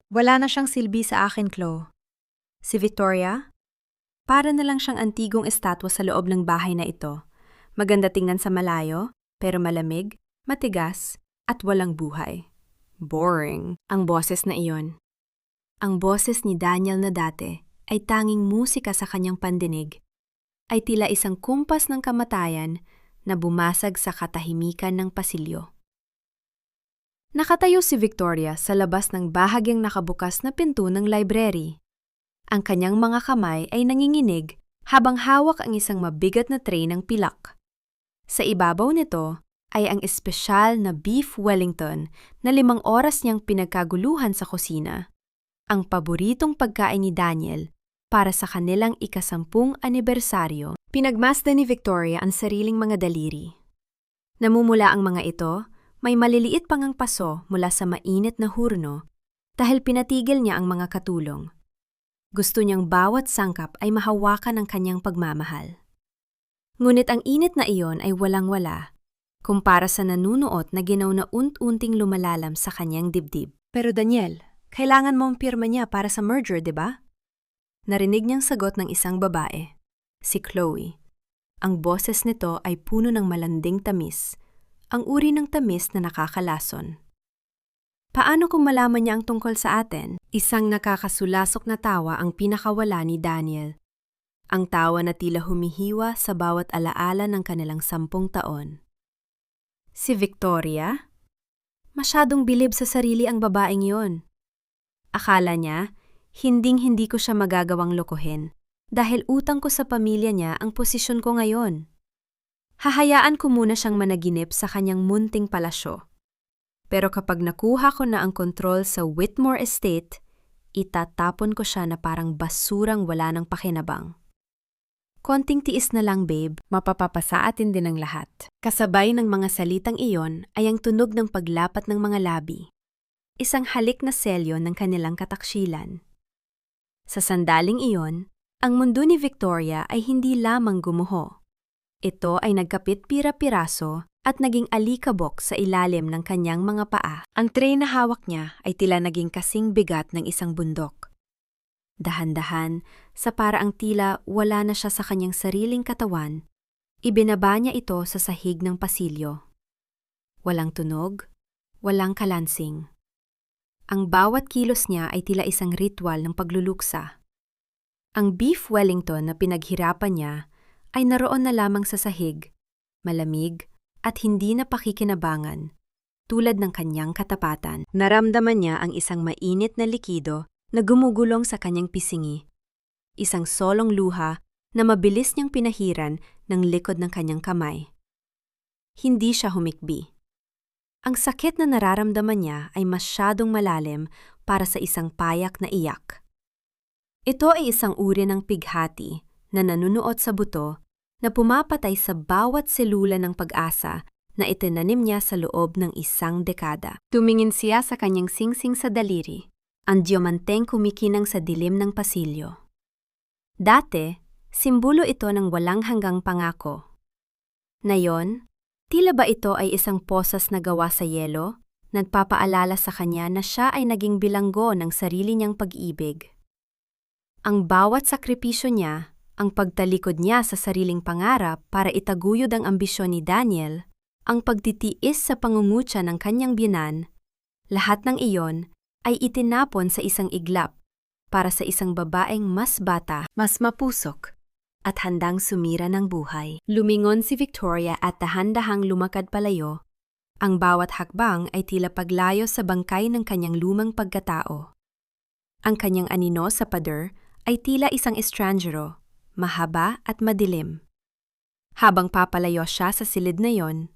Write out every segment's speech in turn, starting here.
Wala na siyang silbi sa akin, Chloe. Si Victoria? Para na lang siyang antigong estatwa sa loob ng bahay na ito. Maganda tingnan sa malayo, pero malamig, matigas, at walang buhay. Boring ang boses na iyon. Ang boses ni Daniel na dati ay tanging musika sa kanyang pandinig, ay tila isang kumpas ng kamatayan na bumasag sa katahimikan ng pasilyo. Nakatayo si Victoria sa labas ng bahagyang nakabukas na pinto ng library. Ang kanyang mga kamay ay nanginginig habang hawak ang isang mabigat na tray ng pilak. Sa ibabaw nito ay ang espesyal na beef Wellington na 5 oras niyang pinagkaguluhan sa kusina. Ang paboritong pagkain ni Daniel para sa kanilang ika-10 anibersaryo. Pinagmasdan ni Victoria ang sariling mga daliri. Namumula ang mga ito, may maliliit pang ang paso mula sa mainit na hurno dahil pinatigil niya ang mga katulong. Gusto niyang bawat sangkap ay mahawakan ng kanyang pagmamahal. Ngunit ang init na iyon ay walang-wala, kumpara sa nanunuot na ginaw na unti-unting lumalalam sa kanyang dibdib. Pero Daniel, kailangan mong pirma niya para sa merger, di ba? Narinig niyang sagot ng isang babae, si Chloe. Ang boses nito ay puno ng malanding tamis, ang uri ng tamis na nakakalason. Paano kung malaman niya ang tungkol sa atin? Isang nakakasulasok na tawa ang pinakawala ni Daniel. Ang tawa na tila humihiwa sa bawat alaala ng kanilang 10 taon. Si Victoria? Masyadong bilib sa sarili ang babaeng yon. Akala niya, hinding-hindi ko siya magagawang lokohin dahil utang ko sa pamilya niya ang posisyon ko ngayon. Hahayaan ko muna siyang managinip sa kanyang munting palasyo. Pero kapag nakuha ko na ang kontrol sa Whitmore Estate, itatapon ko siya na parang basurang wala ng pakinabang. Konting tiis na lang, babe, mapapapasa atin din ang lahat. Kasabay ng mga salitang iyon ay ang tunog ng paglapat ng mga labi. Isang halik na selyo ng kanilang kataksilan. Sa sandaling iyon, ang mundo ni Victoria ay hindi lamang gumuho. Ito ay nagkapit pira-piraso at naging alikabok sa ilalim ng kanyang mga paa. Ang tray na hawak niya ay tila naging kasing bigat ng isang bundok. Dahan-dahan, sa paraang tila wala na siya sa kanyang sariling katawan, ibinaba niya ito sa sahig ng pasilyo. Walang tunog, walang kalansing. Ang bawat kilos niya ay tila isang ritual ng pagluluksa. Ang beef Wellington na pinaghirapan niya ay naroon na lamang sa sahig, malamig at hindi na pakikinabangan, tulad ng kanyang katapatan. Naramdaman niya ang isang mainit na likido na gumugulong sa kanyang pisingi, isang solong luha na mabilis niyang pinahiran ng likod ng kanyang kamay. Hindi siya humikbi. Ang sakit na nararamdaman niya ay masyadong malalim para sa isang payak na iyak. Ito ay isang uri ng pighati na nanunuot sa buto na pumapatay sa bawat selula ng pag-asa na itinanim niya sa loob ng 1 dekada. Tumingin siya sa kanyang singsing sa daliri, ang diamanteng kumikinang sa dilim ng pasilyo. Dati, simbolo ito ng walang hanggang pangako. Ngayon, tila ba ito ay isang posas na gawa sa yelo, nagpapaalala sa kanya na siya ay naging bilanggo ng sarili niyang pag-ibig. Ang bawat sakripisyo niya, ang pagtalikod niya sa sariling pangarap para itaguyod ang ambisyon ni Daniel, ang pagtitiis sa pangungutya ng kanyang biyenan, lahat ng iyon ay itinapon sa isang iglap para sa isang babaeng mas bata, mas mapusok, at handang sumira ng buhay. Lumingon si Victoria at dahan-dahang lumakad palayo. Ang bawat hakbang ay tila paglayo sa bangkay ng kanyang lumang pagkatao. Ang kanyang anino sa pader ay tila isang estranjero, mahaba at madilim. Habang papalayo siya sa silid na yon,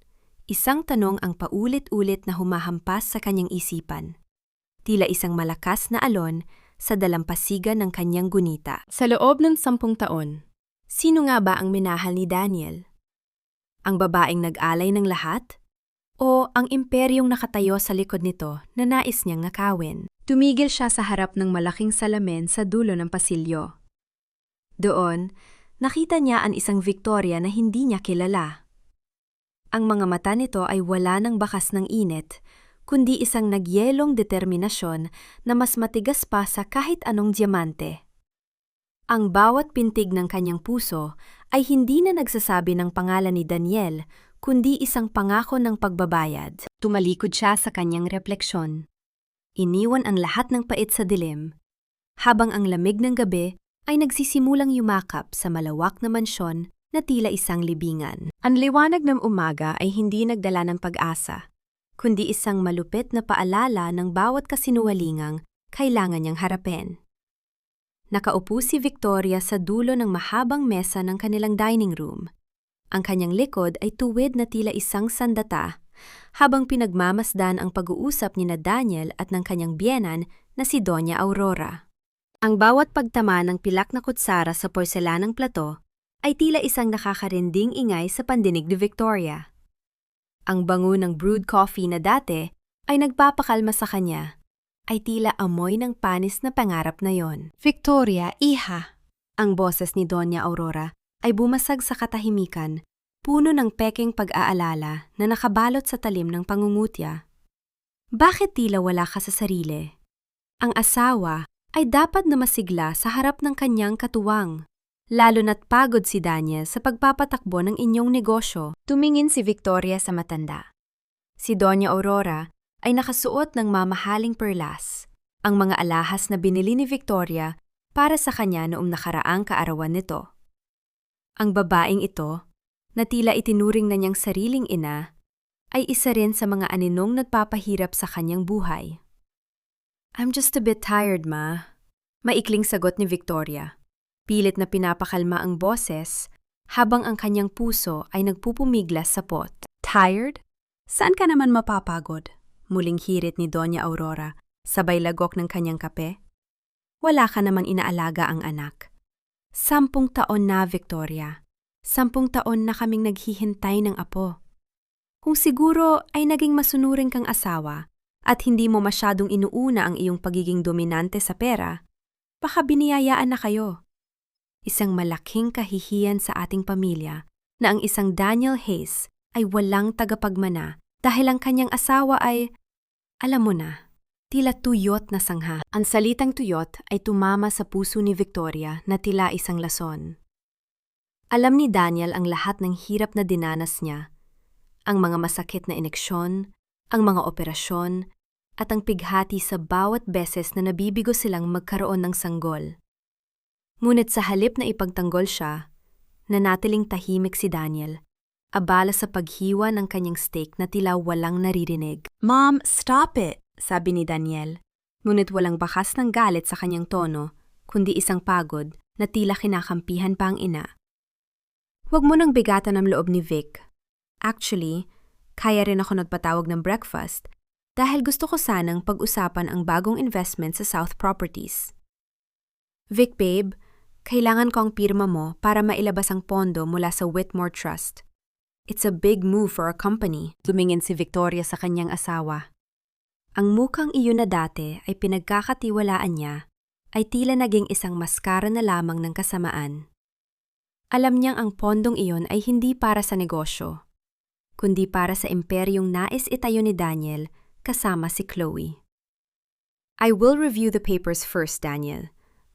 isang tanong ang paulit-ulit na humahampas sa kanyang isipan. Tila isang malakas na alon sa dalampasigan ng kanyang gunita. Sa loob ng 10 taon, sino nga ba ang minahal ni Daniel? Ang babaeng nag-alay ng lahat? O ang imperyong nakatayo sa likod nito na nais niyang nakawin? Tumigil siya sa harap ng malaking salamin sa dulo ng pasilyo. Doon, nakita niya ang isang Victoria na hindi niya kilala. Ang mga mata nito ay wala ng bakas ng init, kundi isang nagyelong determinasyon na mas matigas pa sa kahit anong diamante. Ang bawat pintig ng kanyang puso ay hindi na nagsasabi ng pangalan ni Daniel, kundi isang pangako ng pagbabayad. Tumalikod siya sa kanyang refleksyon. Iniwan ang lahat ng pait sa dilim, habang ang lamig ng gabi ay nagsisimulang yumakap sa malawak na mansyon na tila isang libingan. Ang liwanag ng umaga ay hindi nagdala ng pag-asa, kundi isang malupit na paalala ng bawat kasinungalingang kailangan niyang harapin. Nakaupo si Victoria sa dulo ng mahabang mesa ng kanilang dining room. Ang kanyang likod ay tuwid na tila isang sandata, habang pinagmamasdan ang pag-uusap ni na Daniel at ng kanyang biyenan na si Doña Aurora. Ang bawat pagtama ng pilak na kutsara sa porselanang plato ay tila isang nakakarinding ingay sa pandinig ni Victoria. Ang bango ng brewed coffee na dati ay nagpapakalma sa kanya, ay tila amoy ng panis na pangarap na yon. Victoria, iha! Ang boses ni Doña Aurora ay bumasag sa katahimikan, puno ng pekeng pag-aalala na nakabalot sa talim ng pangungutya. Bakit tila wala ka sa sarili? Ang asawa ay dapat na masigla sa harap ng kanyang katuwang. Lalo na't pagod si Daniel sa pagpapatakbo ng inyong negosyo. Tumingin si Victoria sa matanda. Si Doña Aurora ay nakasuot ng mamahaling perlas, ang mga alahas na binili ni Victoria para sa kanya noong nakaraang kaarawan nito. Ang babaeng ito, na tila itinuring na niyang sariling ina, ay isa rin sa mga aninong nagpapahirap sa kanyang buhay. "I'm just a bit tired, Ma," maikling sagot ni Victoria. Pilit na pinapakalma ang boses habang ang kanyang puso ay nagpupumiglas sa pot. "Tired? Saan ka naman mapapagod?" Muling hirit ni Doña Aurora, sabay lagok ng kanyang kape. "Wala ka naman inaalaga ang anak. 10 taon na, Victoria. 10 taon na kaming naghihintay ng apo. Kung siguro ay naging masunuring kang asawa at hindi mo masyadong inuuna ang iyong pagiging dominante sa pera, baka biniyayaan na kayo." Isang malaking kahihiyan sa ating pamilya na ang isang Daniel Hayes ay walang tagapagmana dahil ang kanyang asawa ay, alam mo na, tila tuyot na sangha. Ang salitang tuyot ay tumama sa puso ni Victoria na tila isang lason. Alam ni Daniel ang lahat ng hirap na dinanas niya, ang mga masakit na ineksyon, ang mga operasyon, at ang pighati sa bawat beses na nabibigo silang magkaroon ng sanggol. Ngunit sa halip na ipagtanggol siya, nanatiling tahimik si Daniel, abala sa paghiwa ng kanyang steak na tila walang naririnig. "Mom, stop it!" sabi ni Daniel. Ngunit walang bakas ng galit sa kanyang tono, kundi isang pagod na tila kinakampihan pa ang ina. "Huwag mo nang bigatan ang loob ni Vic. Actually, kaya rin ako nagpatawag ng breakfast dahil gusto ko sanang pag-usapan ang bagong investment sa South Properties. Vic, babe, kailangan ko ang pirma mo para mailabas ang pondo mula sa Whitmore Trust. It's a big move for our company." Tumingin si Victoria sa kanyang asawa. Ang mukhang iyon na dati ay pinagkakatiwalaan niya ay tila naging isang maskara na lamang ng kasamaan. Alam niyang ang pondong iyon ay hindi para sa negosyo, kundi para sa imperyong nais itayo ni Daniel kasama si Chloe. "I will review the papers first, Daniel."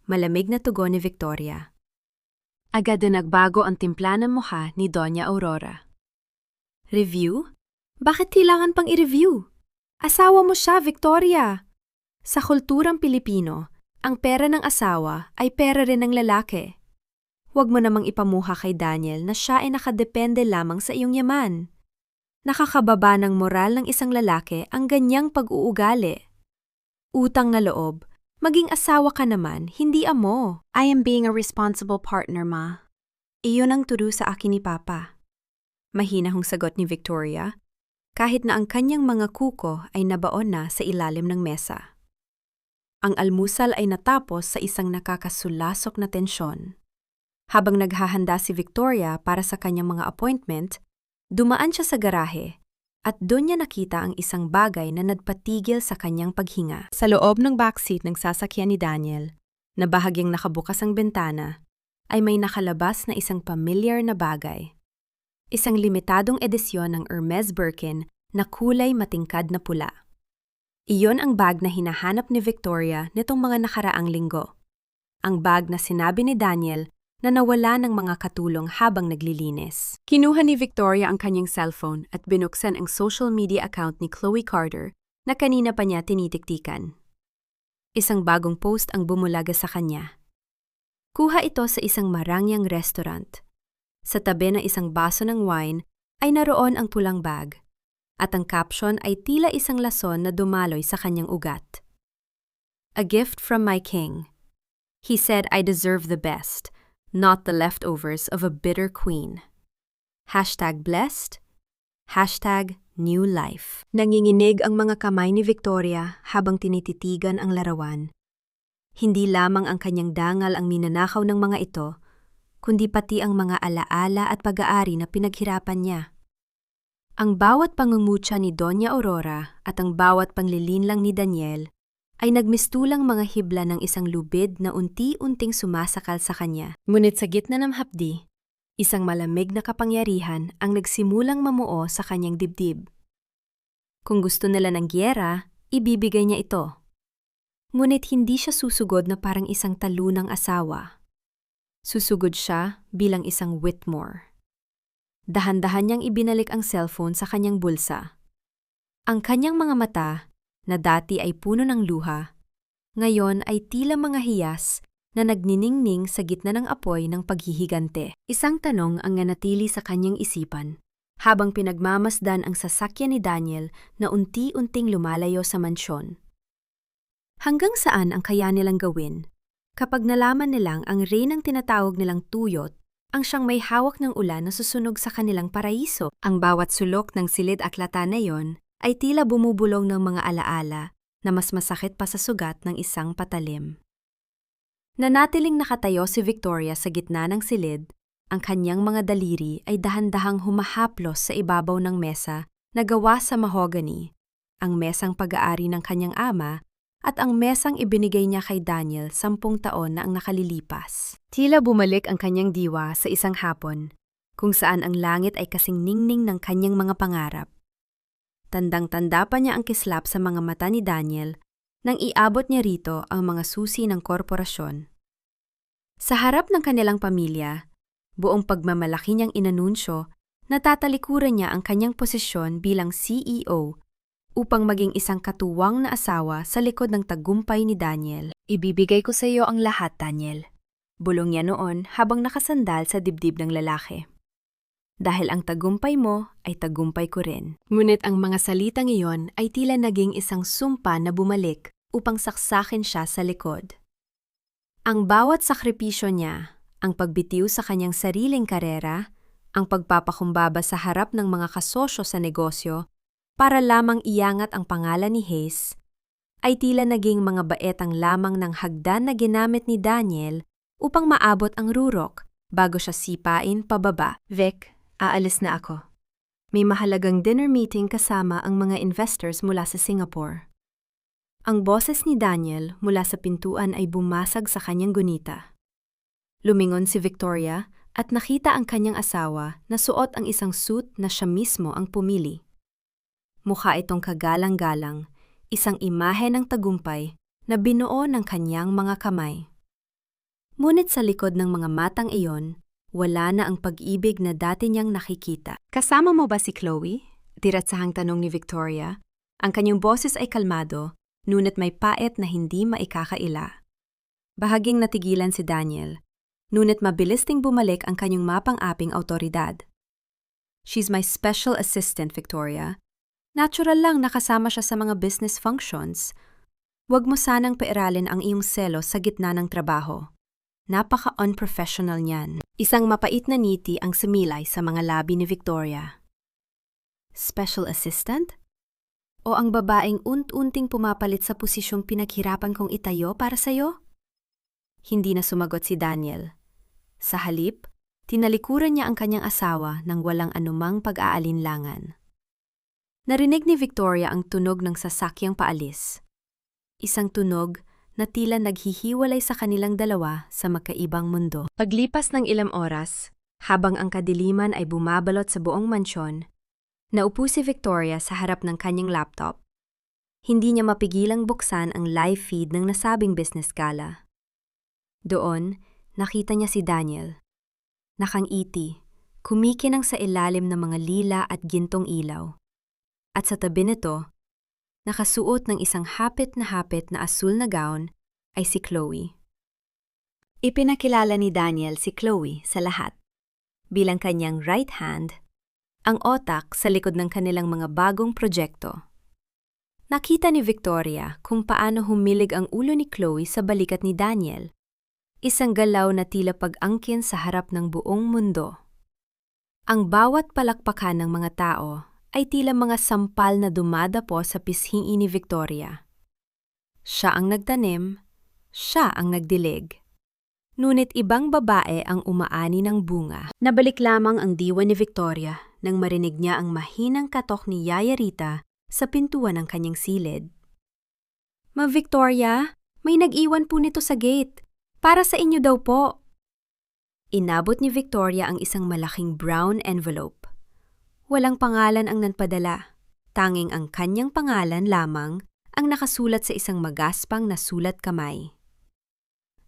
Malamig na tugon ni Victoria. Agad na nagbago ang timpla ng mukha ni Doña Aurora. "Review? Bakit kailangan pang i-review? Asawa mo siya, Victoria. Sa kulturang Pilipino, ang pera ng asawa ay pera rin ng lalaki. Huwag mo namang ipamuha kay Daniel na siya ay nakadepende lamang sa iyong yaman. Nakakababa ng moral ng isang lalaki ang ganyang pag-uugali. Utang na loob. Maging asawa ka naman, hindi amo." "I am being a responsible partner, Ma. Iyon ang turo sa akin ni Papa." Mahinahong sagot ni Victoria, kahit na ang kanyang mga kuko ay nabaon na sa ilalim ng mesa. Ang almusal ay natapos sa isang nakakasulasok na tensyon. Habang naghahanda si Victoria para sa kanyang mga appointment, dumaan siya sa garahe at doon niya nakita ang isang bagay na nagpatigil sa kanyang paghinga. Sa loob ng backseat ng sasakyan ni Daniel, na bahagyang nakabukas ang bintana, ay may nakalabas na isang pamilyar na bagay. Isang limitadong edisyon ng Hermes Birkin na kulay matingkad na pula. Iyon ang bag na hinahanap ni Victoria nitong mga nakaraang linggo. Ang bag na sinabi ni Daniel na nawala ng mga katulong habang naglilinis. Kinuha ni Victoria ang kanyang cellphone at binuksan ang social media account ni Chloe Carter na kanina pa niya tinitiktikan. Isang bagong post ang bumulaga sa kanya. Kuha ito sa isang marangyang restaurant. Sa tabi ng isang baso ng wine ay naroon ang pulang bag. At ang caption ay tila isang lason na dumaloy sa kanyang ugat. A gift from my king. He said I deserve the best, not the leftovers of a bitter queen. #blessed, #new life. Nanginginig ang mga kamay ni Victoria habang tinititigan ang larawan. Hindi lamang ang kanyang dangal ang ninanakaw ng mga ito, kundi pati ang mga alaala at pag-aari na pinaghirapan niya. Ang bawat pangungutya ni Doña Aurora at ang bawat panlilinlang ni Daniel ay nagmistulang mga hibla ng isang lubid na unti-unting sumasakal sa kanya. Ngunit sa gitna ng hapdi, isang malamig na kapangyarihan ang nagsimulang mamuo sa kanyang dibdib. Kung gusto nila ng giyera, ibibigay niya ito. Ngunit hindi siya susugod na parang isang talunang asawa. Susugod siya bilang isang Whitmore. Dahan-dahan niyang ibinalik ang cellphone sa kanyang bulsa. Ang kanyang mga mata, na dati ay puno ng luha, ngayon ay tila mga hiyas na nagniningning sa gitna ng apoy ng paghihigante. Isang tanong ang nanatili sa kanyang isipan, habang pinagmamasdan ang sasakyan ni Daniel na unti-unting lumalayo sa mansyon. Hanggang saan ang kaya nilang gawin kapag nalaman nilang ang reynang tinatawag nilang tuyot ang siyang may hawak ng ulan na susunog sa kanilang paraiso? Ang bawat sulok ng silid aklata na yon ay tila bumubulong ng mga alaala na mas masakit pa sa sugat ng isang patalim. Nanatiling nakatayo si Victoria sa gitna ng silid, ang kanyang mga daliri ay dahan-dahang humahaplos sa ibabaw ng mesa na gawa sa mahogany, ang mesang pag-aari ng kanyang ama at ang mesang ibinigay niya kay Daniel 10 taon na ang nakalilipas. Tila bumalik ang kanyang diwa sa isang hapon, kung saan ang langit ay kasing ningning ng kanyang mga pangarap. Tandang-tanda pa niya ang kislap sa mga mata ni Daniel nang iabot niya rito ang mga susi ng korporasyon. Sa harap ng kanilang pamilya, buong pagmamalaki niyang inanunsyo na tatalikuran niya ang kanyang posisyon bilang CEO upang maging isang katuwang na asawa sa likod ng tagumpay ni Daniel. Ibibigay ko sa iyo ang lahat, Daniel. Bulong niya noon habang nakasandal sa dibdib ng lalaki. Dahil ang tagumpay mo ay tagumpay ko rin. Ngunit ang mga salitang iyon ay tila naging isang sumpa na bumalik upang saksakin siya sa likod. Ang bawat sakripisyo niya, ang pagbitiw sa kanyang sariling karera, ang pagpapakumbaba sa harap ng mga kasosyo sa negosyo, para lamang iangat ang pangalan ni Hayes, ay tila naging mga baetang lamang ng hagdan na ginamit ni Daniel upang maabot ang rurok bago siya sipain pababa. Vic, aalis na ako. May mahalagang dinner meeting kasama ang mga investors mula sa Singapore. Ang boses ni Daniel mula sa pintuan ay bumasag sa kanyang gunita. Lumingon si Victoria at nakita ang kanyang asawa na suot ang isang suit na siya mismo ang pumili. Mukha itong kagalang-galang, isang imahe ng tagumpay na binuo ng kanyang mga kamay. Ngunit sa likod ng mga matang iyon, wala na ang pag-ibig na dati niyang nakikita. Kasama mo ba si Chloe? Diratsahang tanong ni Victoria. Ang kanyang boses ay kalmado, ngunit may paet na hindi maikakaila. Bahaging natigilan si Daniel, ngunit mabilis ding bumalik ang kanyang mapang-aping awtoridad. She's my special assistant, Victoria. Natural lang nakasama siya sa mga business functions. Huwag mo sanang pairalin ang iyong selos sa gitna ng trabaho. Napaka-unprofessional niyan. Isang mapait na ngiti ang sumilay sa mga labi ni Victoria. Special assistant? O ang babaeng unt-unting pumapalit sa posisyong pinaghirapan kong itayo para sa'yo? Hindi na sumagot si Daniel. Sa halip, tinalikuran niya ang kanyang asawa nang walang anumang pag-aalinlangan. Narinig ni Victoria ang tunog ng sasakyang paalis. Isang tunog na tila naghihiwalay sa kanilang dalawa sa magkaibang mundo. Paglipas ng ilang oras, habang ang kadiliman ay bumabalot sa buong mansyon, naupo si Victoria sa harap ng kanyang laptop. Hindi niya mapigilang buksan ang live feed ng nasabing business gala. Doon, nakita niya si Daniel. Nakangiti, kumikinang sa ilalim ng mga lila at gintong ilaw. At sa tabi nito, nakasuot ng isang hapit na asul na gown ay si Chloe. Ipinakilala ni Daniel si Chloe sa lahat. Bilang kanyang right hand, ang otak sa likod ng kanilang mga bagong proyekto. Nakita ni Victoria kung paano humilig ang ulo ni Chloe sa balikat ni Daniel. Isang galaw na tila pag-angkin sa harap ng buong mundo. Ang bawat palakpakan ng mga tao ay tila mga sampal na dumadapo sa pisngi ni Victoria. Siya ang nagtanim, siya ang nagdilig. Ngunit ibang babae ang umaani ng bunga. Nabalik lamang ang diwa ni Victoria nang marinig niya ang mahinang katok ni Yaya Rita sa pintuan ng kanyang silid. "Ma Victoria, may nag-iwan po nito sa gate. Para sa inyo daw po." Inabot ni Victoria ang isang malaking brown envelope. Walang pangalan ang nanpadala. Tanging ang kanyang pangalan lamang ang nakasulat sa isang magaspang na sulat kamay.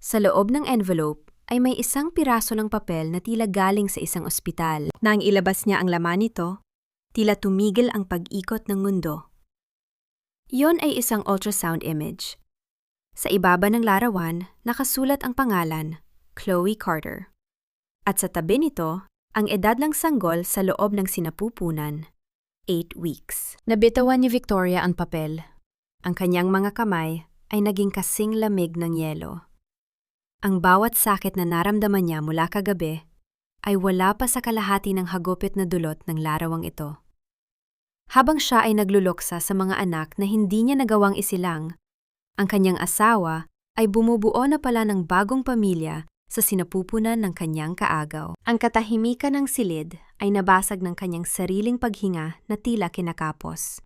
Sa loob ng envelope ay may isang piraso ng papel na tila galing sa isang ospital. Nang ilabas niya ang laman nito, tila tumigil ang pag-ikot ng mundo. Iyon ay isang ultrasound image. Sa ibaba ng larawan, nakasulat ang pangalan, Chloe Carter. At sa tabi nito, ang edad ng sanggol sa loob ng sinapupunan, 8 weeks. Nabitawan ni Victoria ang papel. Ang kanyang mga kamay ay naging kasing lamig ng yelo. Ang bawat sakit na naramdaman niya mula kagabi ay wala pa sa kalahati ng hagupit na dulot ng larawang ito. Habang siya ay nagluluksa sa mga anak na hindi niya nagawang isilang, ang kanyang asawa ay bumubuo na pala ng bagong pamilya sa sinapupunan ng kanyang kaagaw. Ang katahimikan ng silid ay nabasag ng kanyang sariling paghinga na tila kinakapos.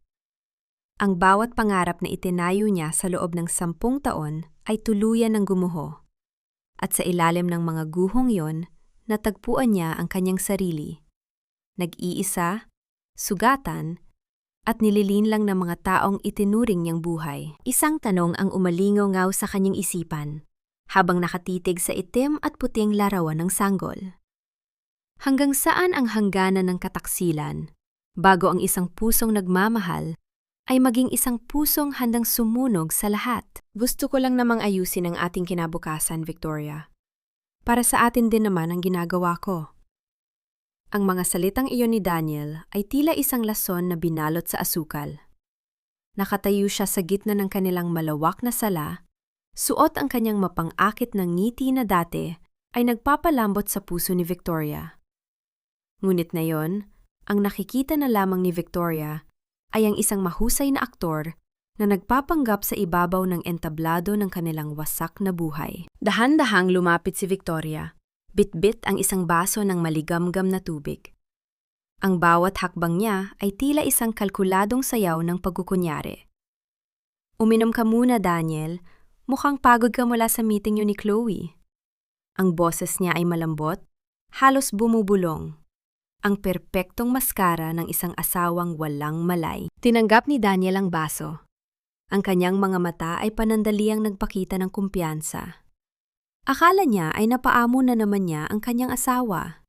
Ang bawat pangarap na itinayo niya sa loob ng 10 taon ay tuluyan ng gumuho. At sa ilalim ng mga guhong yon, natagpuan niya ang kanyang sarili. Nag-iisa, sugatan, at nililinlang ng mga taong itinuring niyang buhay. Isang tanong ang umalingaw-ngaw sa kanyang isipan, habang nakatitig sa itim at puting larawan ng sanggol. Hanggang saan ang hangganan ng kataksilan, bago ang isang pusong nagmamahal ay maging isang pusong handang sumunog sa lahat? Gusto ko lang namang ayusin ang ating kinabukasan, Victoria. Para sa atin din naman ang ginagawa ko. Ang mga salitang iyon ni Daniel ay tila isang lason na binalot sa asukal. Nakatayo siya sa gitna ng kanilang malawak na sala, suot ang kanyang mapang-akit na ngiti na dati ay nagpapalambot sa puso ni Victoria. Ngunit ngayon, ang nakikita na lamang ni Victoria ay ang isang mahusay na aktor na nagpapanggap sa ibabaw ng entablado ng kanilang wasak na buhay. Dahan-dahang lumapit si Victoria. Bit-bit ang isang baso ng maligamgam na tubig. Ang bawat hakbang niya ay tila isang kalkuladong sayaw ng pagkukunyari. "Uminom ka muna, Daniel. Mukhang pagod ka mula sa meeting niyo ni Chloe." Ang boses niya ay malambot, halos bumubulong. Ang perpektong maskara ng isang asawang walang malay. Tinanggap ni Daniel ang baso. Ang kanyang mga mata ay panandaliang nagpakita ng kumpiyansa. Akala niya ay napaamo na naman niya ang kanyang asawa.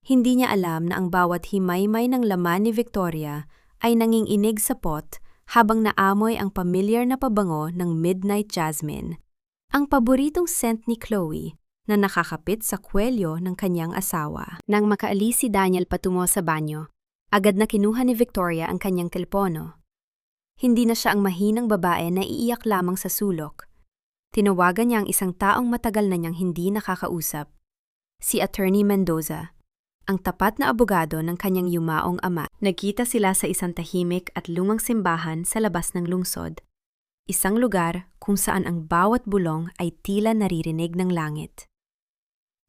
Hindi niya alam na ang bawat himaymay ng laman ni Victoria ay nanginginig sa pot habang naamoy ang pamilyar na pabango ng midnight jasmine, ang paboritong scent ni Chloe na nakakapit sa kwelyo ng kanyang asawa. Nang makaalis si Daniel patungo sa banyo, agad na kinuha ni Victoria ang kanyang telepono. Hindi na siya ang mahinang babae na iiyak lamang sa sulok. Tinawagan niya ang isang taong matagal na niyang hindi nakakausap, si Attorney Mendoza, ang tapat na abogado ng kanyang yumaong ama. Nagkita sila sa isang tahimik at lumang simbahan sa labas ng lungsod, isang lugar kung saan ang bawat bulong ay tila naririnig ng langit.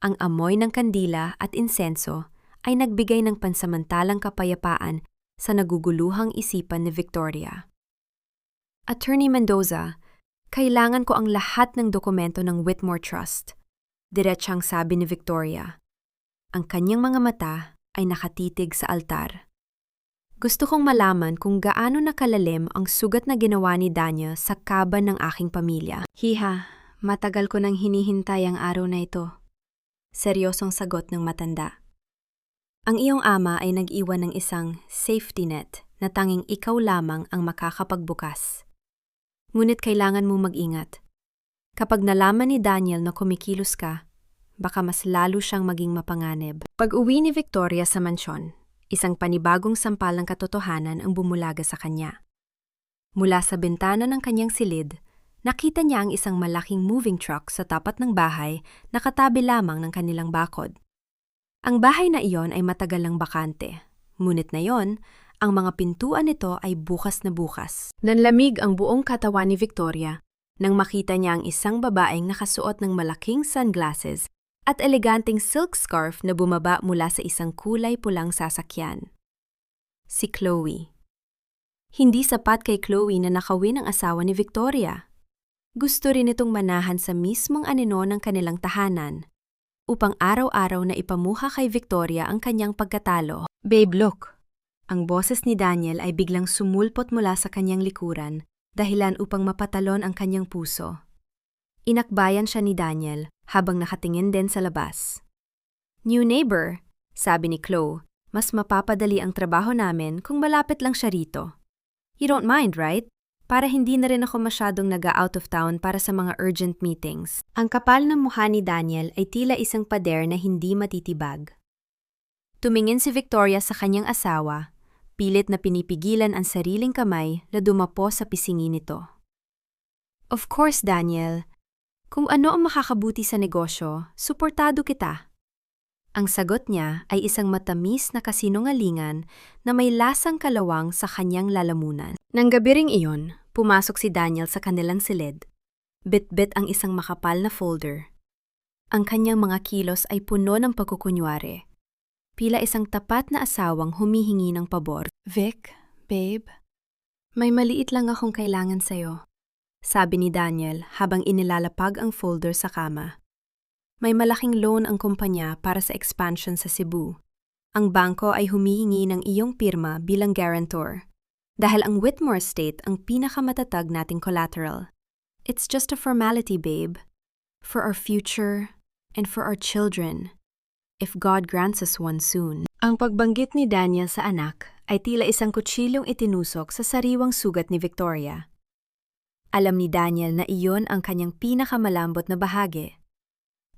Ang amoy ng kandila at insenso ay nagbigay ng pansamantalang kapayapaan sa naguguluhang isipan ni Victoria. "Attorney Mendoza, kailangan ko ang lahat ng dokumento ng Whitmore Trust," diretsang sabi ni Victoria. Ang kanyang mga mata ay nakatitig sa altar. Gusto kong malaman kung gaano nakalalim ang sugat na ginawa ni Daniel sa kaban ng aking pamilya. Hiha, matagal ko nang hinihintay ang araw na ito. Seryosong sagot ng matanda. Ang iyong ama ay nag-iwan ng isang safety net na tanging ikaw lamang ang makakapagbukas. Ngunit kailangan mo mag-ingat. Kapag nalaman ni Daniel na kumikilos ka, baka mas lalo siyang maging mapanganib. Pag-uwi ni Victoria sa mansyon, isang panibagong sampalang katotohanan ang bumulaga sa kanya. Mula sa bintana ng kanyang silid, nakita niya ang isang malaking moving truck sa tapat ng bahay na katabi lamang ng kanilang bakod. Ang bahay na iyon ay matagal ng bakante, ngunit ngayon, ang mga pintuan nito ay bukas na bukas. Nanlamig ang buong katawan ni Victoria nang makita niya ang isang babaeng nakasuot ng malaking sunglasses at eleganteng silk scarf na bumaba mula sa isang kulay pulang sasakyan. Si Chloe. Hindi sapat kay Chloe na nakawin ang asawa ni Victoria. Gusto rin itong manahan sa mismong anino ng kanilang tahanan upang araw-araw na ipamuha kay Victoria ang kanyang pagkatalo. Babe, look! Ang boses ni Daniel ay biglang sumulpot mula sa kanyang likuran, dahilan upang mapatalon ang kanyang puso. Inakbayan siya ni Daniel habang nakatingin din sa labas. New neighbor, sabi ni Chloe, mas mapapadali ang trabaho namin kung malapit lang siya rito. You don't mind, right? Para hindi na rin ako masyadong nag-out of town para sa mga urgent meetings. Ang kapal ng mukha ni Daniel ay tila isang pader na hindi matitibag. Tumingin si Victoria sa kanyang asawa, pilit na pinipigilan ang sariling kamay na dumapo sa pisngi nito. Of course, Daniel. Kung ano ang makakabuti sa negosyo, suportado kita. Ang sagot niya ay isang matamis na kasinungalingan na may lasang kalawang sa kanyang lalamunan. Nang gabi ring iyon, pumasok si Daniel sa kanilang silid. Bit-bit ang isang makapal na folder. Ang kanyang mga kilos ay puno ng pagkukunwari. Pila isang tapat na asawang humihingi ng pabor. Vic, babe, may maliit lang akong kailangan sa'yo, sabi ni Daniel habang inilalapag ang folder sa kama. May malaking loan ang kumpanya para sa expansion sa Cebu. Ang bangko ay humihingi ng iyong pirma bilang guarantor. Dahil ang Whitmore Estate ang pinakamatatag nating collateral. It's just a formality, babe. For our future and for our children. If God grants us one soon. Ang pagbanggit ni Daniel sa anak ay tila isang kutsilyong itinusok sa sariwang sugat ni Victoria. Alam ni Daniel na iyon ang kanyang pinakamalambot na bahagi.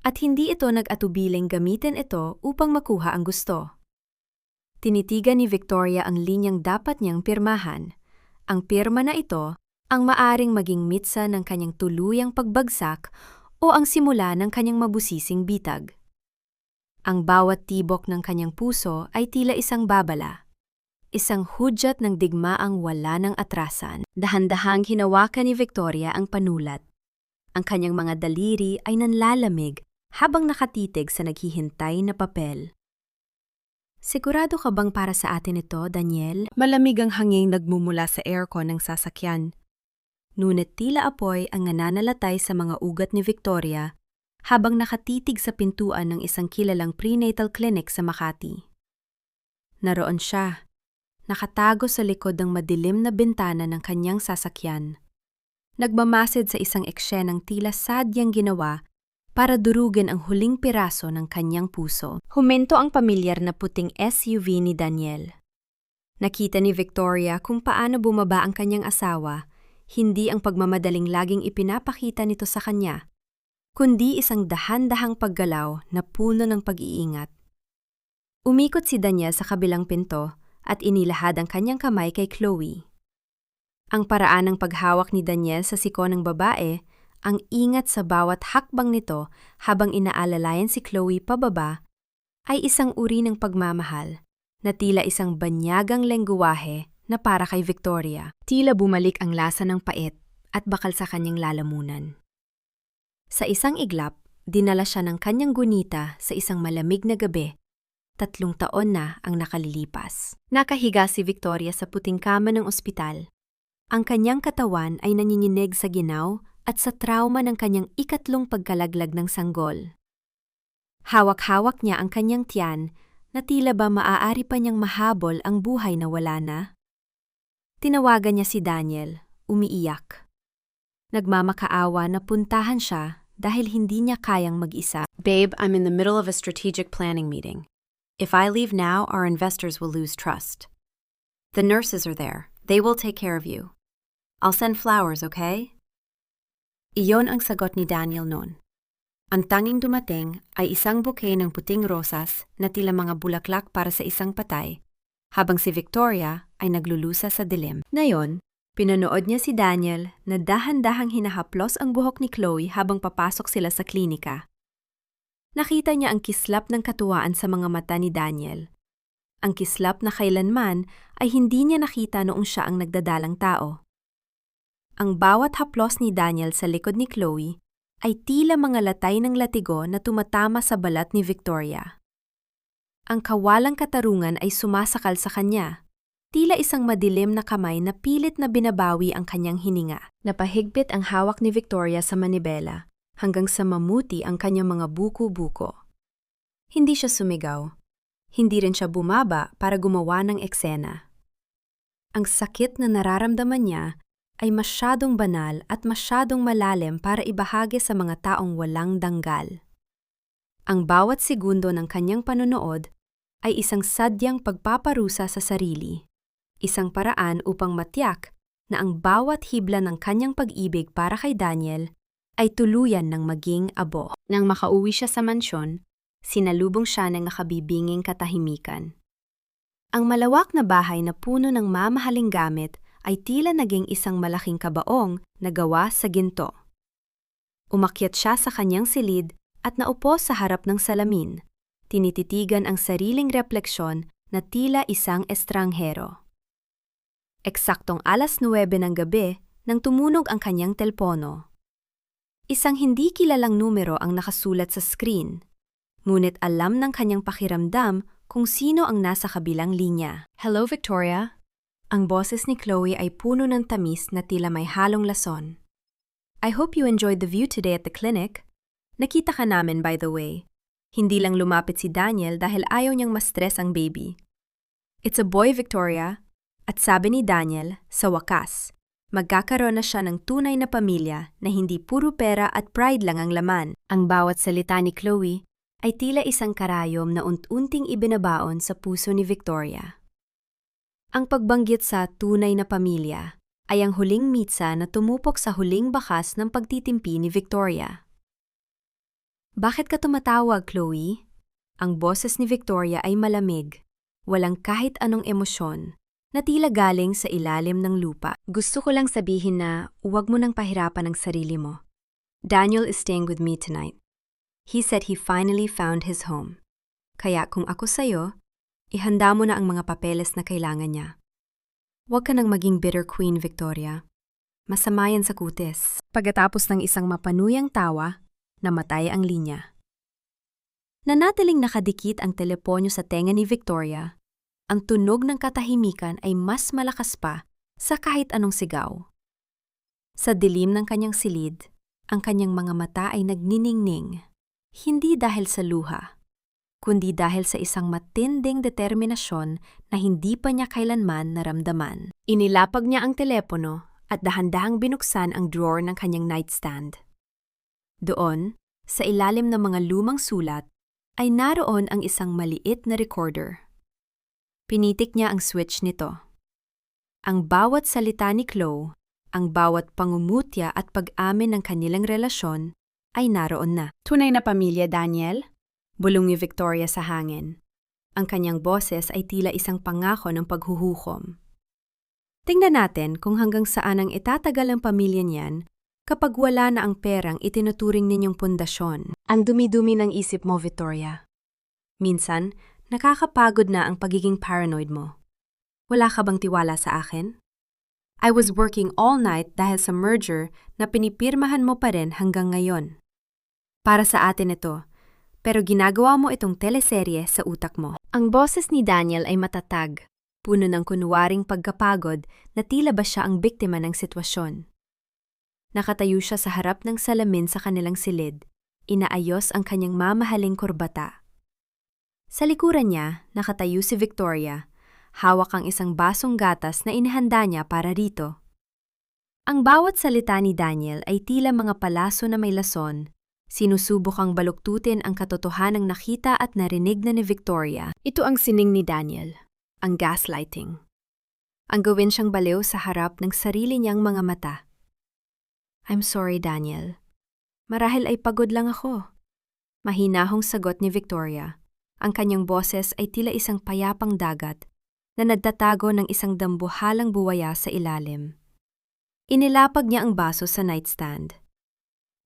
At hindi ito nag-atubiling gamitin ito upang makuha ang gusto. Tinitigan ni Victoria ang linyang dapat niyang pirmahan. Ang pirma na ito ang maaring maging mitsa ng kanyang tuluyang pagbagsak o ang simula ng kanyang mabusising bitag. Ang bawat tibok ng kanyang puso ay tila isang babala. Isang hudyat ng digmaang wala ng atrasan. Dahan-dahang hinawakan ni Victoria ang panulat. Ang kanyang mga daliri ay nanlalamig habang nakatitig sa naghihintay na papel. Sigurado ka bang para sa atin ito, Daniel? Malamig ang hanging nagmumula sa aircon ng sasakyan. Ngunit tila apoy ang nananalatay sa mga ugat ni Victoria habang nakatitig sa pintuan ng isang kilalang prenatal clinic sa Makati. Naroon siya, nakatago sa likod ng madilim na bintana ng kanyang sasakyan. Nagmamasid sa isang eksenang tila sadyang ginawa para durugin ang huling piraso ng kanyang puso. Huminto ang pamilyar na puting SUV ni Daniel. Nakita ni Victoria kung paano bumaba ang kanyang asawa, hindi ang pagmamadaling laging ipinapakita nito sa kanya, kundi isang dahan-dahang paggalaw na puno ng pag-iingat. Umikot si Daniel sa kabilang pinto at inilahad ang kanyang kamay kay Chloe. Ang paraan ng paghawak ni Daniel sa siko ng babae, ang ingat sa bawat hakbang nito habang inaalalayan si Chloe pababa, ay isang uri ng pagmamahal na tila isang banyagang lengguwahe na para kay Victoria. Tila bumalik ang lasa ng pait at bakal sa kanyang lalamunan. Sa isang iglap, dinala siya ng kanyang gunita sa isang malamig na gabi. 3 taon na ang nakalilipas. Nakahiga si Victoria sa puting kama ng ospital. Ang kanyang katawan ay nanginginig sa ginaw at sa trauma ng kanyang 3 pagkalaglag ng sanggol. Hawak-hawak niya ang kanyang tiyan na tila ba maaari pa niyang mahabol ang buhay na wala na. Tinawagan niya si Daniel, umiiyak. Nagmamakaawa na puntahan siya dahil hindi niya kayang mag-isa. Babe, I'm in the middle of a strategic planning meeting. If I leave now, our investors will lose trust. The nurses are there. They will take care of you. I'll send flowers, okay? Iyon ang sagot ni Daniel noon. Ang tanging dumating ay isang bouquet ng puting rosas na tila mga bulaklak para sa isang patay, habang si Victoria ay naglulusa sa dilim. Ngayon, pinanood niya si Daniel na dahan-dahang hinahaplos ang buhok ni Chloe habang papasok sila sa klinika. Nakita niya ang kislap ng katuwaan sa mga mata ni Daniel. Ang kislap na kailanman ay hindi niya nakita noong siya ang nagdadalang tao. Ang bawat haplos ni Daniel sa likod ni Chloe ay tila mga latay ng latigo na tumatama sa balat ni Victoria. Ang kawalang katarungan ay sumasakal sa kanya. Tila isang madilim na kamay na pilit na binabawi ang kanyang hininga. Napahigpit ang hawak ni Victoria sa manibela hanggang sa mamuti ang kanyang mga buko-buko. Hindi siya sumigaw. Hindi rin siya bumaba para gumawa ng eksena. Ang sakit na nararamdaman niya ay masyadong banal at masyadong malalim para ibahagi sa mga taong walang danggal. Ang bawat segundo ng kanyang panonood ay isang sadyang pagpaparusa sa sarili, isang paraan upang matiyak na ang bawat hibla ng kanyang pag-ibig para kay Daniel ay tuluyan ng maging abo. Nang makauwi siya sa mansyon, sinalubong siya ng nakabibinging katahimikan. Ang malawak na bahay na puno ng mamahaling gamit ay tila naging isang malaking kabaong na gawa sa ginto. Umakyat siya sa kanyang silid at naupo sa harap ng salamin, tinititigan ang sariling refleksyon na tila isang estranghero. Eksaktong 9:09 ng gabi nang tumunog ang kanyang telpono. Isang hindi kilalang numero ang nakasulat sa screen, ngunit alam ng kanyang pakiramdam kung sino ang nasa kabilang linya. Hello, Victoria. Ang boses ni Chloe ay puno ng tamis na tila may halong lason. I hope you enjoyed the view today at the clinic. Nakita ka namin, by the way. Hindi lang lumapit si Daniel dahil ayaw niyang ma-stress ang baby. It's a boy, Victoria. At sabi ni Daniel, sa wakas, magkakaroon na siya ng tunay na pamilya na hindi puro pera at pride lang ang laman. Ang bawat salita ni Chloe ay tila isang karayom na unti-unting ibinabaon sa puso ni Victoria. Ang pagbanggit sa tunay na pamilya ay ang huling mitsa na tumupok sa huling bakas ng pagtitimpi ni Victoria. Bakit ka tumatawag, Chloe? Ang boses ni Victoria ay malamig, walang kahit anong emosyon, na tila galing sa ilalim ng lupa. Gusto ko lang sabihin na huwag mo nang pahirapan ang sarili mo. Daniel is staying with me tonight. He said he finally found his home. Kaya kung ako sa'yo, ihanda mo na ang mga papeles na kailangan niya. Huwag ka nang maging bitter queen, Victoria. Masama yan sa kutis. Pagkatapos ng isang mapanuyang tawa, namatay ang linya. Nanatiling nakadikit ang teleponyo sa tenga ni Victoria. Ang tunog ng katahimikan ay mas malakas pa sa kahit anong sigaw. Sa dilim ng kanyang silid, ang kanyang mga mata ay nagniningning, hindi dahil sa luha, kundi dahil sa isang matinding determinasyon na hindi pa niya kailanman naramdaman. Inilapag niya ang telepono at dahan-dahang binuksan ang drawer ng kanyang nightstand. Doon, sa ilalim ng mga lumang sulat, ay naroon ang isang maliit na recorder. Pinitik niya ang switch nito. Ang bawat salita ni Chloe, ang bawat pangungutya at pag-amin ng kanilang relasyon ay naroon na. Tunay na pamilya, Daniel? Bulong ni Victoria sa hangin. Ang kanyang boses ay tila isang pangako ng paghuhukom. Tingnan natin kung hanggang saan ang itatagal ang pamilya niyan kapag wala na ang perang itinuturing ninyong pundasyon. Ang dumi-dumi ng isip mo, Victoria. Minsan, nakakapagod na ang pagiging paranoid mo. Wala ka bang tiwala sa akin? I was working all night dahil sa merger na pinipirmahan mo pa rin hanggang ngayon. Para sa atin ito, pero ginagawa mo itong teleserye sa utak mo. Ang boses ni Daniel ay matatag, puno ng kunwaring pagkapagod na tila ba siya ang biktima ng sitwasyon. Nakatayo siya sa harap ng salamin sa kanilang silid, inaayos ang kanyang mamahaling kurbata. Sa likuran niya, nakatayo si Victoria. Hawak ang isang basong gatas na inihanda niya para rito. Ang bawat salita ni Daniel ay tila mga palaso na may lason. Sinusubukang baluktutin ang katotohanang nakita at narinig na ni Victoria. Ito ang sining ni Daniel, ang gaslighting. Ang gawin siyang baliw sa harap ng sarili niyang mga mata. I'm sorry, Daniel. Marahil ay pagod lang ako. Mahinahong sagot ni Victoria. Ang kanyang boses ay tila isang payapang dagat na nagtatago ng isang dambuhalang buwaya sa ilalim. Inilapag niya ang baso sa nightstand.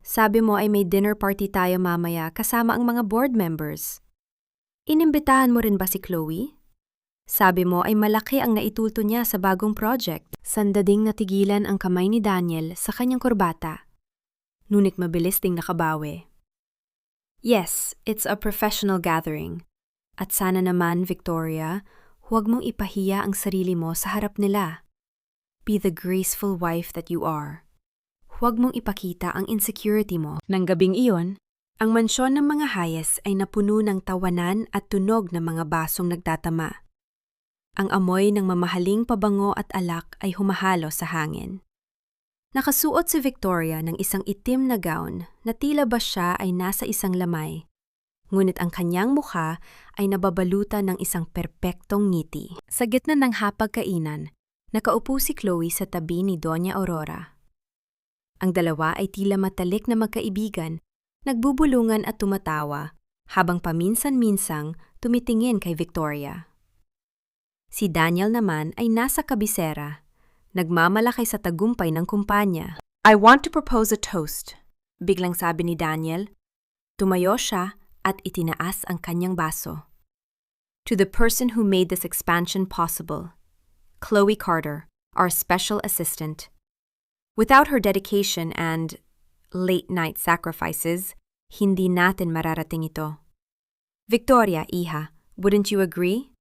Sabi mo ay may dinner party tayo mamaya kasama ang mga board members. Inimbitahan mo rin ba si Chloe? Sabi mo ay malaki ang naitulto niya sa bagong project. Sandading natigilan ang kamay ni Daniel sa kanyang kurbata. Ngunit mabilis ding nakabawi. Yes, it's a professional gathering. At sana naman, Victoria, huwag mong ipahiya ang sarili mo sa harap nila. Be the graceful wife that you are. Huwag mong ipakita ang insecurity mo. Nang gabing iyon, ang mansyon ng mga Hayes ay napuno ng tawanan at tunog ng mga basong nagtatama. Ang amoy ng mamahaling pabango at alak ay humahalo sa hangin. Nakasuot si Victoria ng isang itim na gown na tila ba siya ay nasa isang lamay. Ngunit ang kanyang mukha ay nababalutan ng isang perpektong ngiti. Sa gitna ng hapagkainan, nakaupo si Chloe sa tabi ni Doña Aurora. Ang dalawa ay tila matalik na magkaibigan, nagbubulungan at tumatawa, habang paminsan-minsang tumitingin kay Victoria. Si Daniel naman ay nasa kabisera, nagmamalaki sa tagumpay ng kumpanya. I want to propose a toast, biglang sabi ni Daniel. Tumayo siya at itinaas ang kanyang baso. To the person who made this expansion possible, Chloe Carter, our special assistant. Without her dedication and late-night sacrifices, hindi natin mararating ito. Victoria, iha, wouldn't you agree?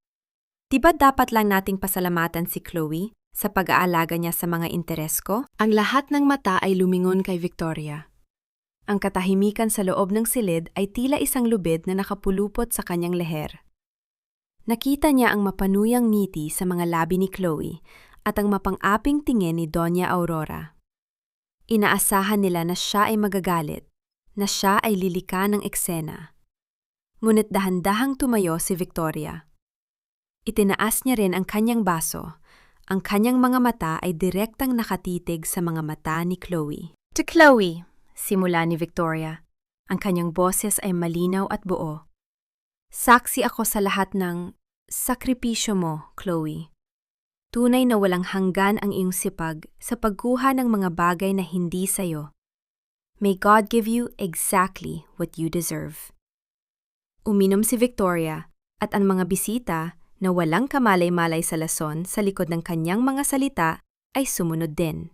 Diba dapat lang nating pasalamatan si Chloe sa pag-aalaga niya sa mga interes ko? Ang lahat ng mata ay lumingon kay Victoria. Ang katahimikan sa loob ng silid ay tila isang lubid na nakapulupot sa kanyang leher. Nakita niya ang mapanuyang ngiti sa mga labi ni Chloe at ang mapang-aping tingin ni Doña Aurora. Inaasahan nila na siya ay magagalit, na siya ay lilika ng eksena. Ngunit dahan-dahang tumayo si Victoria. Itinaas niya rin ang kanyang baso. Ang kanyang mga mata ay direktang nakatitig sa mga mata ni Chloe. To Chloe, simula ni Victoria. Ang kanyang boses ay malinaw at buo. Saksi ako sa lahat ng sakripisyo mo, Chloe. Tunay na walang hanggan ang iyong sipag sa pagkuha ng mga bagay na hindi sayo. May God give you exactly what you deserve. Uminom si Victoria at ang mga bisita na walang kamalay-malay sa lason sa likod ng kanyang mga salita ay sumunod din.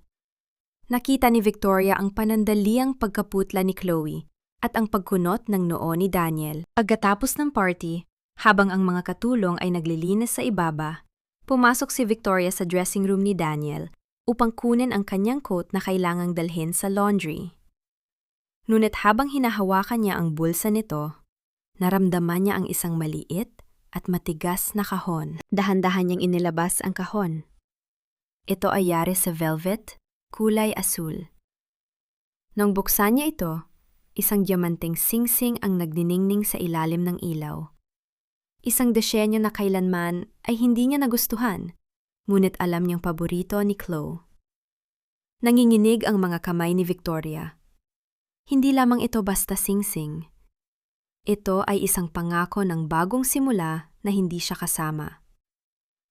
Nakita ni Victoria ang panandaliang pagkaputla ni Chloe at ang pagkunot ng noo ni Daniel. Pagkatapos ng party, habang ang mga katulong ay naglilinis sa ibaba, pumasok si Victoria sa dressing room ni Daniel upang kunin ang kanyang coat na kailangang dalhin sa laundry. Ngunit habang hinahawakan niya ang bulsa nito, naramdaman niya ang isang maliit at matigas na kahon. Dahan-dahan niyang inilabas ang kahon. Ito ay yari sa velvet, kulay asul. Nang buksan niya ito, isang diamanteng singsing ang nagniningning sa ilalim ng ilaw. Isang disenyo na kailanman ay hindi niya nagustuhan, ngunit alam niyang paborito ni Chloe. Nanginginig ang mga kamay ni Victoria. Hindi lamang ito basta singsing. Ito ay isang pangako ng bagong simula na hindi siya kasama.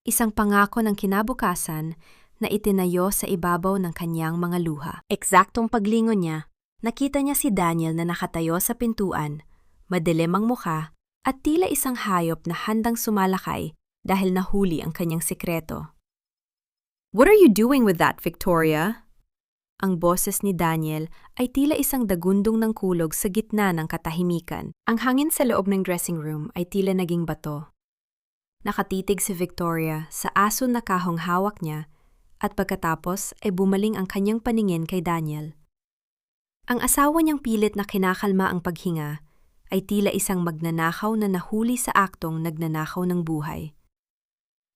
Isang pangako ng kinabukasan na itinayo sa ibabaw ng kanyang mga luha. Eksaktong paglingon niya, nakita niya si Daniel na nakatayo sa pintuan, madilim ang mukha at tila isang hayop na handang sumalakay dahil nahuli ang kanyang sikreto. What are you doing with that, Victoria? Ang boses ni Daniel ay tila isang dagundong ng kulog sa gitna ng katahimikan. Ang hangin sa loob ng dressing room ay tila naging bato. Nakatitig si Victoria sa aso na kahong hawak niya at pagkatapos ay bumaling ang kanyang paningin kay Daniel. Ang asawa niyang pilit na kinakalma ang paghinga, ay tila isang magnanakaw na nahuli sa aktong nagnanakaw ng buhay.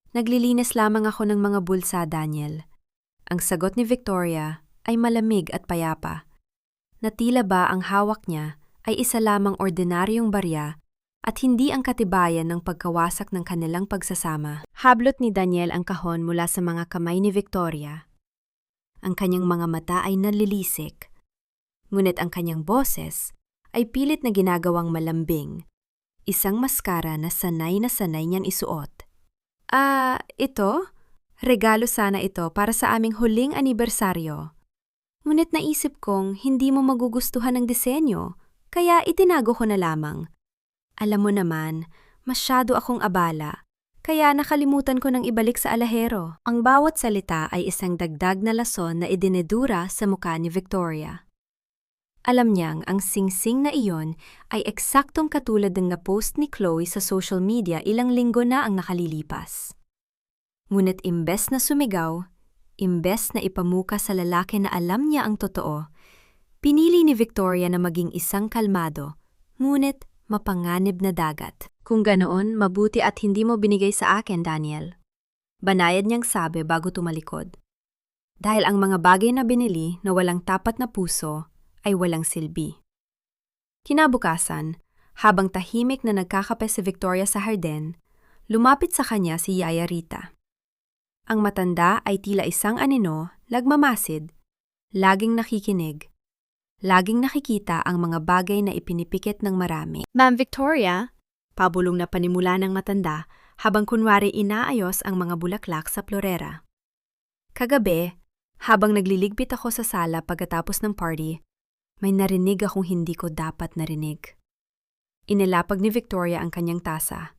Naglilinis lamang ako ng mga bulsa, Daniel. Ang sagot ni Victoria ay malamig at payapa, na tila ba ang hawak niya ay isa lamang ordinaryong barya at hindi ang katibayan ng pagkawasak ng kanilang pagsasama. Hablot ni Daniel ang kahon mula sa mga kamay ni Victoria. Ang kanyang mga mata ay nalilisik, ngunit ang kanyang boses ay pilit na ginagawang malambing, isang maskara na sanay niyang isuot. Ito? Regalo sana ito para sa aming huling anibersaryo. Ngunit naisip kong hindi mo magugustuhan ang disenyo, kaya itinago ko na lamang. Alam mo naman, masyado akong abala, kaya nakalimutan ko nang ibalik sa alahero. Ang bawat salita ay isang dagdag na lason na idinedura sa mukha ni Victoria. Alam niyang ang singsing na iyon ay eksaktong katulad ng na-post ni Chloe sa social media ilang linggo na ang nakalilipas. Ngunit imbes na sumigaw, imbes na ipamuka sa lalaki na alam niya ang totoo, pinili ni Victoria na maging isang kalmado, ngunit mapanganib na dagat. Kung ganoon, mabuti at hindi mo binigay sa akin, Daniel. Banayad niyang sabi bago tumalikod. Dahil ang mga bagay na binili na walang tapat na puso ay walang silbi. Kinabukasan, habang tahimik na nagkakape si Victoria sa harden, lumapit sa kanya si Yaya Rita. Ang matanda ay tila isang anino, nagmamasid, laging nakikinig. Laging nakikita ang mga bagay na ipinipikit ng marami. Ma'am Victoria, pabulong na panimula ng matanda habang kunwari inaayos ang mga bulaklak sa florera. Kagabi, habang nagliligpit ako sa sala pagkatapos ng party, may narinig akong hindi ko dapat narinig. Inilapag ni Victoria ang kanyang tasa.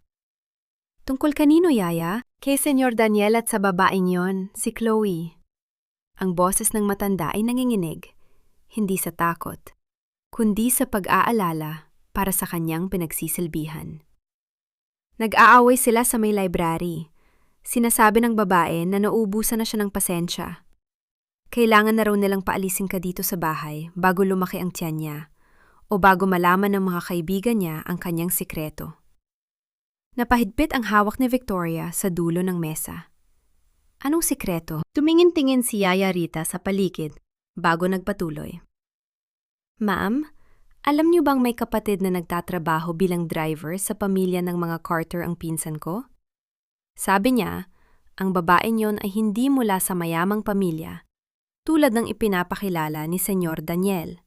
Tungkol kanino, Yaya? Kay Senyor Daniel at sa babaeng yon, si Chloe. Ang boses ng matanda ay nanginginig, hindi sa takot, kundi sa pag-aalala para sa kanyang pinagsisilbihan. Nag-aaway sila sa may library. Sinasabi ng babae na nauubusan na siya ng pasensya. Kailangan na raw nilang paalisin ka dito sa bahay bago lumaki ang tiyan niya o bago malaman ng mga kaibigan niya ang kanyang sikreto. Napahigpit ang hawak ni Victoria sa dulo ng mesa. Anong sikreto? Tumingin-tingin si Yaya Rita sa paligid bago nagpatuloy. Ma'am, alam niyo bang may kapatid na nagtatrabaho bilang driver sa pamilya ng mga Carter ang pinsan ko? Sabi niya, ang babaeng yon ay hindi mula sa mayamang pamilya, tulad ng ipinapakilala ni Senyor Daniel.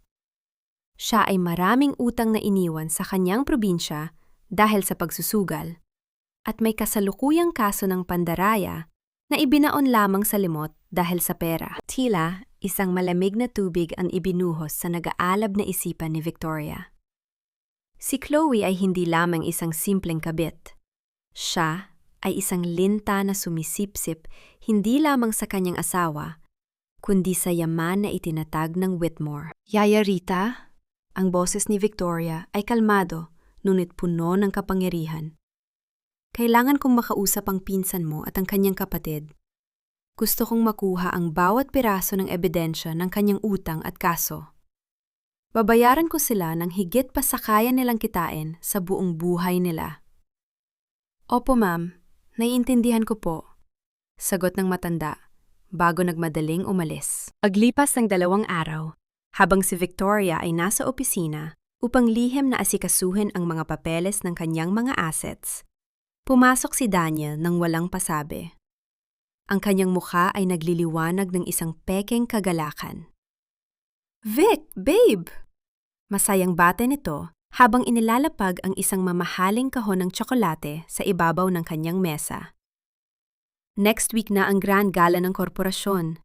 Siya ay maraming utang na iniwan sa kanyang probinsya dahil sa pagsusugal, at may kasalukuyang kaso ng pandaraya na ibinaon lamang sa limot dahil sa pera. Tila, isang malamig na tubig ang ibinuhos sa nag-aalab na isipan ni Victoria. Si Chloe ay hindi lamang isang simpleng kabit. Siya ay isang linta na sumisipsip hindi lamang sa kanyang asawa, kundi sa yaman na itinatag ng Whitmore. Yaya Rita, ang boses ni Victoria ay kalmado, ngunit puno ng kapangyarihan. Kailangan kong makausap ang pinsan mo at ang kanyang kapatid. Gusto kong makuha ang bawat piraso ng ebidensya ng kanyang utang at kaso. Babayaran ko sila ng higit pa sa kaya nilang kitain sa buong buhay nila. Opo ma'am, naiintindihan ko po, sagot ng matanda bago nagmadaling umalis. Paglipas ng 2 araw, habang si Victoria ay nasa opisina, upang lihim na asikasuhin ang mga papeles ng kanyang mga assets, pumasok si Daniel nang walang pasabi. Ang kanyang mukha ay nagliliwanag ng isang pekeng kagalakan. Vic, babe! Masayang bate nito habang inilalapag ang isang mamahaling kahon ng tsokolate sa ibabaw ng kanyang mesa. Next week na ang grand gala ng korporasyon.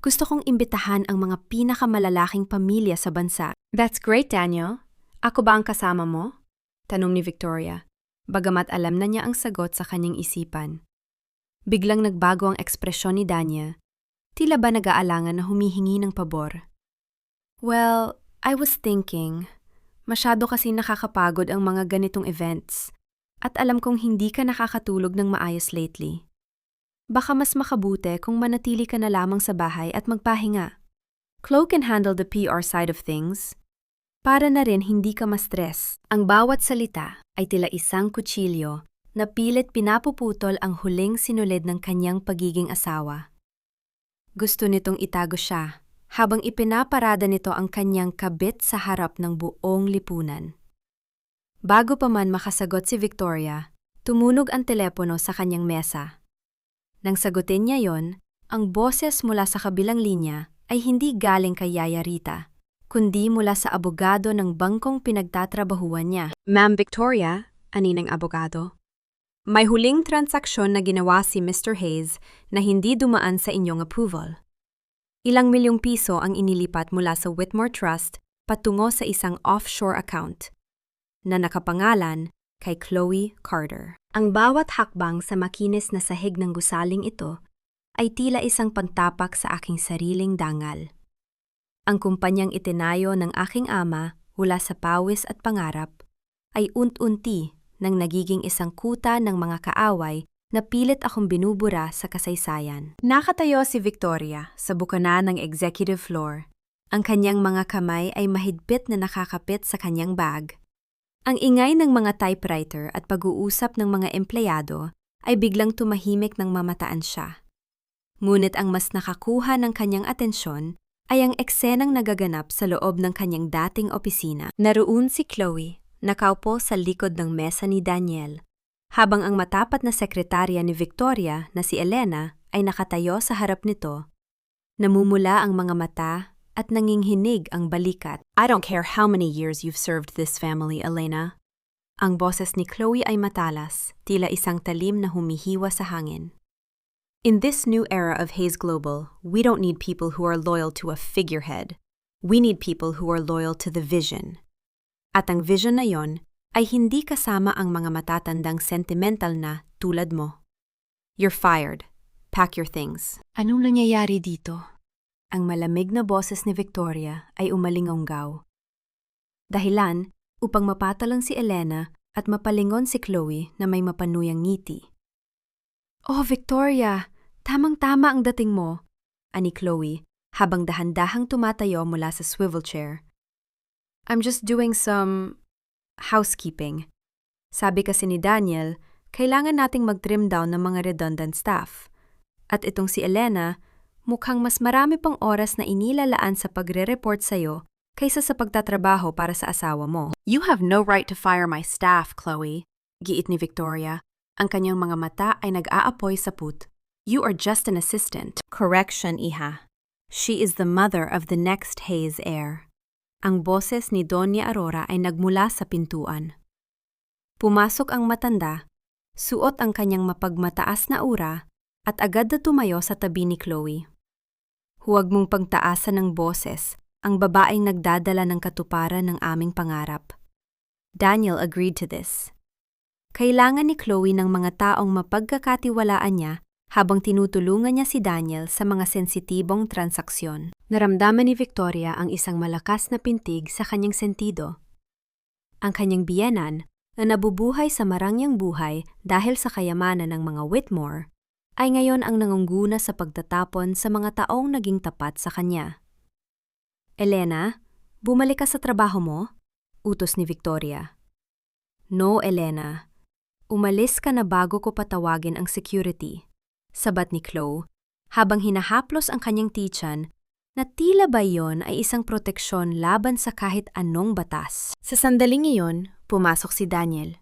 Gusto kong imbitahan ang mga pinakamalalaking pamilya sa bansa. That's great, Daniel. Ako ba ang kasama mo? Tanong ni Victoria, bagamat alam na niya ang sagot sa kanyang isipan. Biglang nagbago ang ekspresyon ni Daniel. Tila ba nag-aalangan na humihingi ng pabor? Well, I was thinking, masyado kasi nakakapagod ang mga ganitong events, at alam kong hindi ka nakakatulog ng maayos lately. Baka mas makabuti kung manatili ka na lamang sa bahay at magpahinga. Chloe can handle the PR side of things. para na rin hindi ka ma-stress. Ang bawat salita ay tila isang kutsilyo na pilit pinapuputol ang huling sinulid ng kanyang pagiging asawa. Gusto nitong itago siya habang ipinaparada nito ang kanyang kabit sa harap ng buong lipunan. Bago pa man makasagot si Victoria, tumunog ang telepono sa kanyang mesa. Nang sagutin niya yon, ang boses mula sa kabilang linya ay hindi galing kay Yaya Rita, kundi mula sa abogado ng bangkong pinagtatrabahuan niya. Ma'am Victoria, aninang abogado. May huling transaksyon na ginawa si Mr. Hayes na hindi dumaan sa inyong approval. Ilang milyong piso ang inilipat mula sa Whitmore Trust patungo sa isang offshore account na nakapangalan kay Chloe Carter. Ang bawat hakbang sa makinis na sahig ng gusaling ito ay tila isang pantapak sa aking sariling dangal. Ang kumpanyang itinayo ng aking ama mula sa pawis at pangarap ay unti-unti nang nagiging isang kuta ng mga kaaway na pilit akong binubura sa kasaysayan. Nakatayo si Victoria sa bukana ng executive floor. Ang kanyang mga kamay ay mahigpit na nakakapit sa kanyang bag. Ang ingay ng mga typewriter at pag-uusap ng mga empleyado ay biglang tumahimik nang mamataan siya. Ngunit ang mas nakakuha ng kanyang atensyon ay ang eksenang nagaganap sa loob ng kanyang dating opisina. Naroon si Chloe, nakaupo sa likod ng mesa ni Daniel, habang ang matapat na sekretarya ni Victoria na si Elena ay nakatayo sa harap nito. Namumula ang mga mata at nanginghinig ang balikat. I don't care how many years you've served this family, Elena. Ang boses ni Chloe ay matalas, tila isang talim na humihiwa sa hangin. In this new era of Hayes Global, we don't need people who are loyal to a figurehead. We need people who are loyal to the vision. At ang vision na yon ay hindi kasama ang mga matatandang sentimental na tulad mo. You're fired. Pack your things. Anong nangyayari dito? Ang malamig na boses ni Victoria ay umalingonggaw. Dahilan upang mapatalang si Elena at mapalingon si Chloe na may mapanuyang ngiti. Oh, Victoria! Tamang-tama ang dating mo, ani Chloe habang dahan-dahang tumatayo mula sa swivel chair. I'm just doing some housekeeping. Sabi kasi ni Daniel, kailangan nating mag-trim down ng mga redundant staff. At itong si Elena, mukhang mas marami pang oras na inilalaan sa pagre-report sa'yo kaysa sa pagtatrabaho para sa asawa mo. You have no right to fire my staff, Chloe, giit ni Victoria. Ang kanyang mga mata ay nag-aapoy sa put. You are just an assistant. Correction, Iha. She is the mother of the next Hayes heir. Ang boses ni Doña Aurora ay nagmula sa pintuan. Pumasok ang matanda, suot ang kanyang mapagmataas na ura, at agad na tumayo sa tabi ni Chloe. Huwag mong pagtaasan ng boses, ang babaeng nagdadala ng katuparan ng aming pangarap. Daniel agreed to this. Kailangan ni Chloe ng mga taong mapagkakatiwalaan niya habang tinutulungan niya si Daniel sa mga sensitibong transaksyon. Naramdaman ni Victoria ang isang malakas na pintig sa kanyang sentido. Ang kanyang biyenan, na nabubuhay sa marangyang buhay dahil sa kayamanan ng mga Whitmore, ay ngayon ang nangungguna sa pagtatapon sa mga taong naging tapat sa kanya. Elena, bumalik ka sa trabaho mo? Utos ni Victoria. No, Elena. Umalis ka na bago ko patawagin ang security. Sabat ni Chloe, habang hinahaplos ang kanyang tiyan na tila ba iyon ay isang proteksyon laban sa kahit anong batas. Sa sandaling iyon, pumasok si Daniel.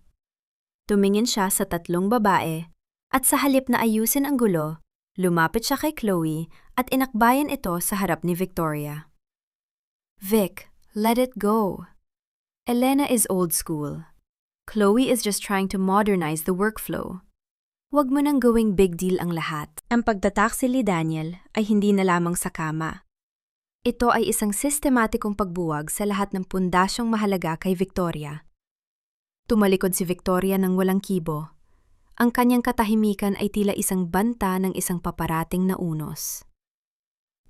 Tumingin siya sa tatlong babae at sa halip na ayusin ang gulo, lumapit siya kay Chloe at inakbayan ito sa harap ni Victoria. Vic, let it go. Elena is old school. Chloe is just trying to modernize the workflow. Huwag mo nang gawing big deal ang lahat. Ang pagtataksil ni Daniel ay hindi na lamang sa kama. Ito ay isang sistematikong pagbuwag sa lahat ng pundasyong mahalaga kay Victoria. Tumalikod si Victoria ng walang kibo. Ang kanyang katahimikan ay tila isang banta ng isang paparating na unos.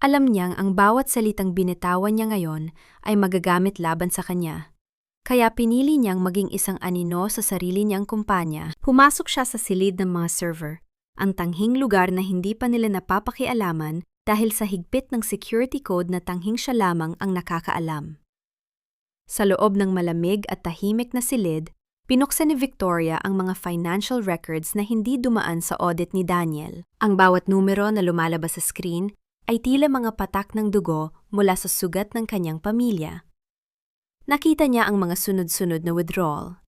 Alam niyang ang bawat salitang binitawan niya ngayon ay magagamit laban sa kanya. Kaya pinili niyang maging isang anino sa sarili niyang kumpanya. Pumasok siya sa silid ng mga server, ang tanghing lugar na hindi pa nila napapakialaman dahil sa higpit ng security code na tanghing siya lamang ang nakakaalam. Sa loob ng malamig at tahimik na silid, pinuksan ni Victoria ang mga financial records na hindi dumaan sa audit ni Daniel. Ang bawat numero na lumalabas sa screen ay tila mga patak ng dugo mula sa sugat ng kanyang pamilya. Nakita niya ang mga sunod-sunod na withdrawal.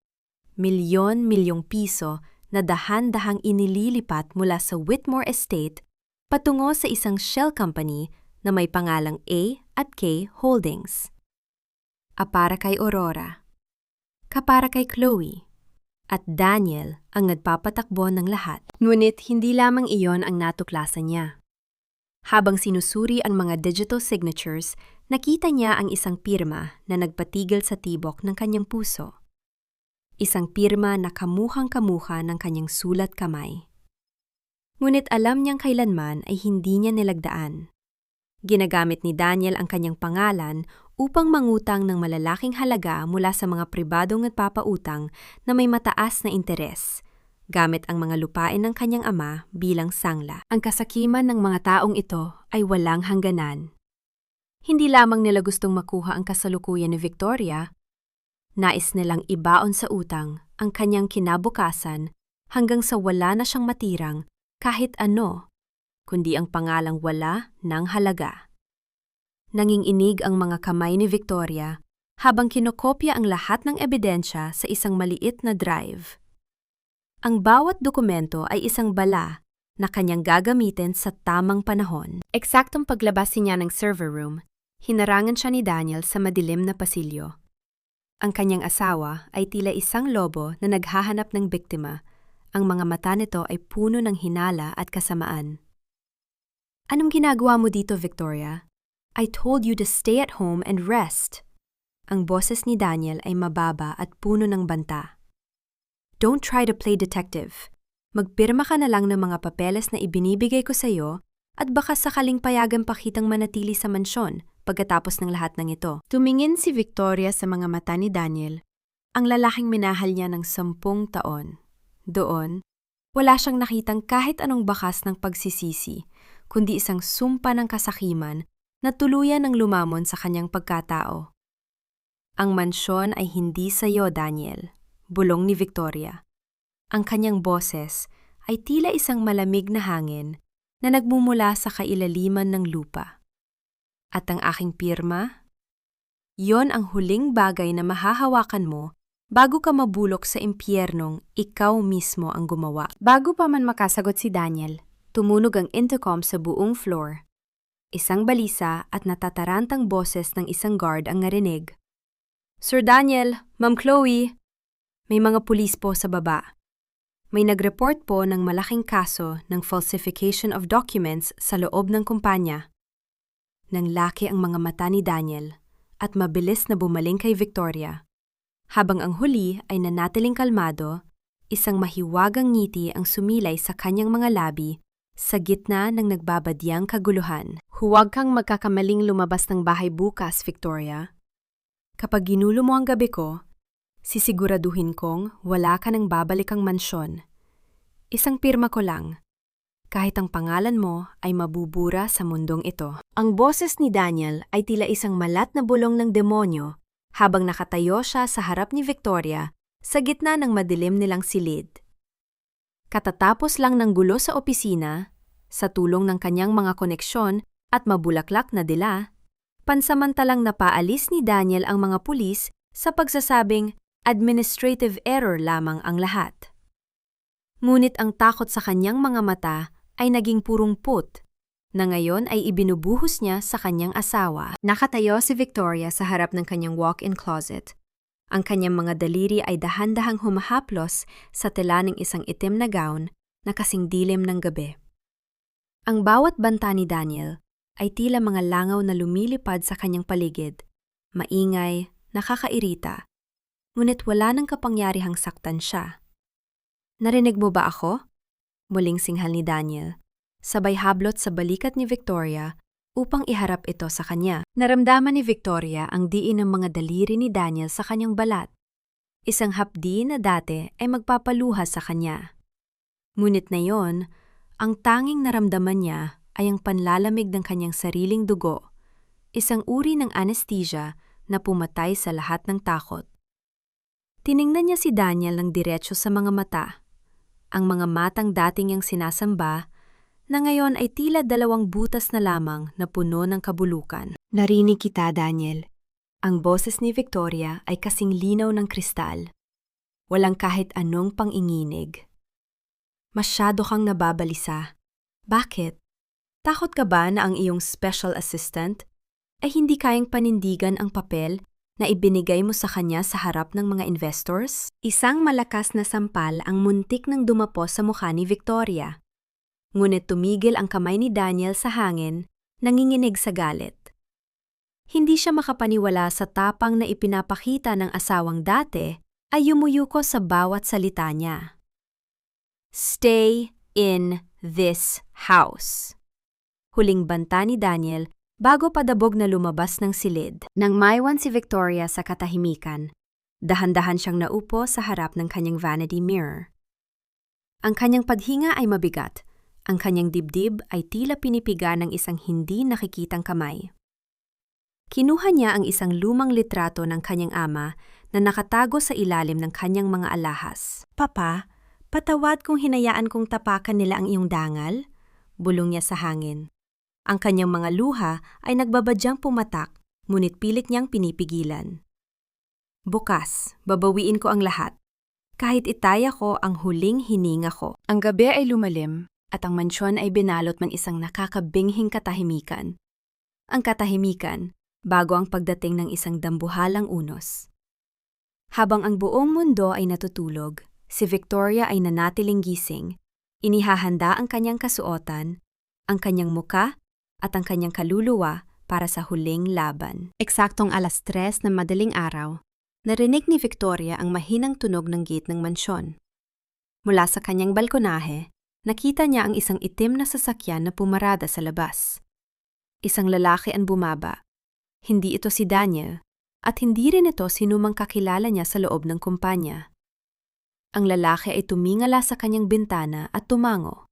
Milyon-milyong piso na dahan-dahang inililipat mula sa Whitmore Estate patungo sa isang shell company na may pangalang A at K Holdings. A para kay Aurora, kapara kay Chloe, at Daniel ang nagpapatakbo ng lahat. Ngunit hindi lamang iyon ang natuklasan niya. Habang sinusuri ang mga digital signatures, nakita niya ang isang pirma na nagpatigil sa tibok ng kanyang puso. Isang pirma na kamuhang-kamuha ng kanyang sulat kamay. Ngunit alam niyang kailanman ay hindi niya nilagdaan. Ginagamit ni Daniel ang kanyang pangalan upang mangutang ng malalaking halaga mula sa mga pribadong nagpapautang na may mataas na interes, gamit ang mga lupain ng kanyang ama bilang sangla. Ang kasakiman ng mga taong ito ay walang hangganan. Hindi lamang nila gustong makuha ang kasalukuyan ni Victoria, nais nilang ibaon sa utang ang kanyang kinabukasan hanggang sa wala na siyang matirang kahit ano, kundi ang pangalang wala ng halaga. Nanginginig ang mga kamay ni Victoria habang kinokopya ang lahat ng ebidensya sa isang maliit na drive. Ang bawat dokumento ay isang bala na kanyang gagamitin sa tamang panahon. Eksaktong paglabas niya ng server room, hinarangan siya ni Daniel sa madilim na pasilyo. Ang kanyang asawa ay tila isang lobo na naghahanap ng biktima. Ang mga mata nito ay puno ng hinala at kasamaan. Anong ginagawa mo dito, Victoria? I told you to stay at home and rest. Ang boses ni Daniel ay mababa at puno ng banta. Don't try to play detective. Magpirma ka na lang ng mga papeles na ibinibigay ko sa iyo at baka sakaling payagan pa kitang manatili sa mansyon pagkatapos ng lahat ng ito. Tumingin si Victoria sa mga mata ni Daniel, ang lalaking minahal niya ng 10 taon. Doon, wala siyang nakitang kahit anong bakas ng pagsisisi, kundi isang sumpa ng kasakiman na tuluyan ng lumamon sa kanyang pagkatao. Ang mansyon ay hindi sa iyo, Daniel, bulong ni Victoria. Ang kanyang boses ay tila isang malamig na hangin na nagmumula sa kailaliman ng lupa. At ang aking pirma? Yon ang huling bagay na mahahawakan mo bago ka mabulok sa impyernong ikaw mismo ang gumawa. Bago pa man makasagot si Daniel, tumunog ang intercom sa buong floor. Isang balisa at natatarantang boses ng isang guard ang narinig. Sir Daniel, Ma'am Chloe, may mga pulis po sa baba. May nag-report po ng malaking kaso ng falsification of documents sa loob ng kumpanya. Nanglaki ang mga mata ni Daniel at mabilis na bumaling kay Victoria. Habang ang huli ay nanatiling kalmado, isang mahiwagang ngiti ang sumilay sa kanyang mga labi sa gitna ng nagbabadyang kaguluhan. Huwag kang magkakamaling lumabas ng bahay bukas, Victoria. Kapag ginulo mo ang gabi ko, sisiguraduhin kong wala ka nang babalikang mansyon. Isang pirma ko lang, kahit ang pangalan mo ay mabubura sa mundong ito. Ang boses ni Daniel ay tila isang malat na bulong ng demonyo habang nakatayo siya sa harap ni Victoria sa gitna ng madilim nilang silid. Katatapos lang ng gulo sa opisina, sa tulong ng kanyang mga koneksyon at mabulaklak na dila, pansamantalang napaalis ni Daniel ang mga pulis sa pagsasabing administrative error lamang ang lahat. Ngunit ang takot sa kanyang mga mata ay naging purong put, na ngayon ay ibinubuhos niya sa kanyang asawa. Nakatayo si Victoria sa harap ng kanyang walk-in closet. Ang kanyang mga daliri ay dahan-dahang humahaplos sa tela ng isang itim na gown na kasing dilim ng gabi. Ang bawat banta ni Daniel ay tila mga langaw na lumilipad sa kanyang paligid, maingay, nakakairita, ngunit wala nang kapangyarihang saktan siya. Narinig mo ba ako? Muling singhal ni Daniel, sabay hablot sa balikat ni Victoria upang iharap ito sa kanya. Naramdaman ni Victoria ang diin ng mga daliri ni Daniel sa kanyang balat. Isang hapdi na dati ay magpapaluha sa kanya. Ngunit na yon, ang tanging naramdaman niya ay ang panlalamig ng kanyang sariling dugo, isang uri ng anesthesia na pumatay sa lahat ng takot. Tiningnan niya si Daniel ng diretso sa mga mata. Ang mga matang dating niyang sinasamba, na ngayon ay tila 2 butas na lamang na puno ng kabulukan. Narinig kita, Daniel. Ang boses ni Victoria ay kasing linaw ng kristal. Walang kahit anong panginginig. Masyado kang nababalisa. Bakit? Takot ka ba na ang iyong special assistant ay hindi kayang panindigan ang papel na ibinigay mo sa kanya sa harap ng mga investors? Isang malakas na sampal ang muntik ng dumapos sa mukha ni Victoria. Ngunit tumigil ang kamay ni Daniel sa hangin, nanginginig sa galit. Hindi siya makapaniwala sa tapang na ipinapakita ng asawang dati ay yumuyuko sa bawat salita niya. Stay in this house. Huling banta ni Daniel bago padabog na lumabas ng silid. Nang maiwan si Victoria sa katahimikan, dahan-dahan siyang naupo sa harap ng kanyang vanity mirror. Ang kanyang paghinga ay mabigat. Ang kanyang dibdib ay tila pinipiga ng isang hindi nakikitang kamay. Kinuha niya ang isang lumang litrato ng kanyang ama na nakatago sa ilalim ng kanyang mga alahas. Papa, patawad kung hinayaan kong tapakan nila ang iyong dangal, bulong niya sa hangin. Ang kanyang mga luha ay nagbabadyang pumatak, ngunit pilit niyang pinipigilan. Bukas, babawiin ko ang lahat. Kahit itaya ko ang huling hininga ko. Ang gabi ay lumalim at ang mansyon ay binalot ng isang nakakabinghing katahimikan. Ang katahimikan, bago ang pagdating ng isang dambuhalang unos. Habang ang buong mundo ay natutulog, si Victoria ay nanatiling gising. Inihahanda ang kanyang kasuotan, ang kanyang muka, at ang kanyang kaluluwa para sa huling laban. Eksaktong 3:00 ng madaling araw, narinig ni Victoria ang mahinang tunog ng gate ng mansyon. Mula sa kanyang balkonahe, nakita niya ang isang itim na sasakyan na pumarada sa labas. Isang lalaki ang bumaba. Hindi ito si Daniel, at hindi rin ito sinumang kakilala niya sa loob ng kumpanya. Ang lalaki ay tumingala sa kanyang bintana at tumango,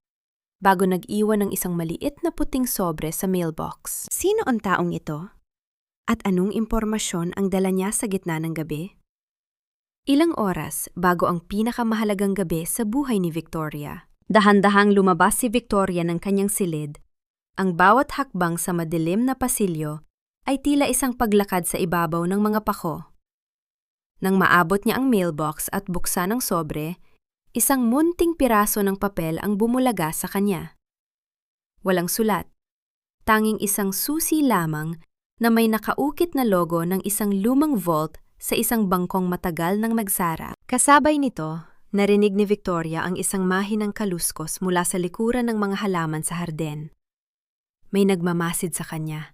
bago nag-iwan ng isang maliit na puting sobre sa mailbox. Sino ang taong ito? At anong impormasyon ang dala niya sa gitna ng gabi? Ilang oras bago ang pinakamahalagang gabi sa buhay ni Victoria. Dahan-dahang lumabas si Victoria ng kanyang silid. Ang bawat hakbang sa madilim na pasilyo ay tila isang paglakad sa ibabaw ng mga pako. Nang maabot niya ang mailbox at buksan ang sobre, isang munting piraso ng papel ang bumulaga sa kanya. Walang sulat, tanging isang susi lamang na may nakaukit na logo ng isang lumang vault sa isang bangkong matagal nang nagsara. Kasabay nito, narinig ni Victoria ang isang mahinang kaluskos mula sa likuran ng mga halaman sa harden. May nagmamasid sa kanya.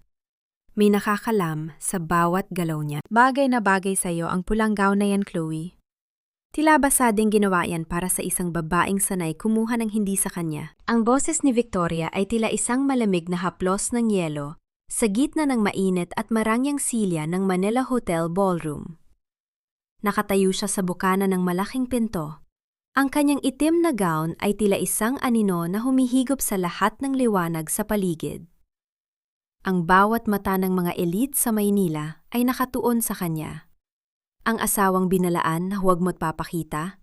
May nakakalam sa bawat galaw niya. Bagay na bagay sa iyo ang pulang gown na yan, Chloe. Tila basading ginawa yan para sa isang babaeng sanay kumuha ng hindi sa kanya. Ang boses ni Victoria ay tila isang malamig na haplos ng yelo sa gitna ng mainit at marangyang silya ng Manila Hotel Ballroom. Nakatayo siya sa bukana ng malaking pinto. Ang kanyang itim na gown ay tila isang anino na humihigop sa lahat ng liwanag sa paligid. Ang bawat mata ng mga elite sa Maynila ay nakatuon sa kanya. Ang asawang binalaan na huwag mo't papakita.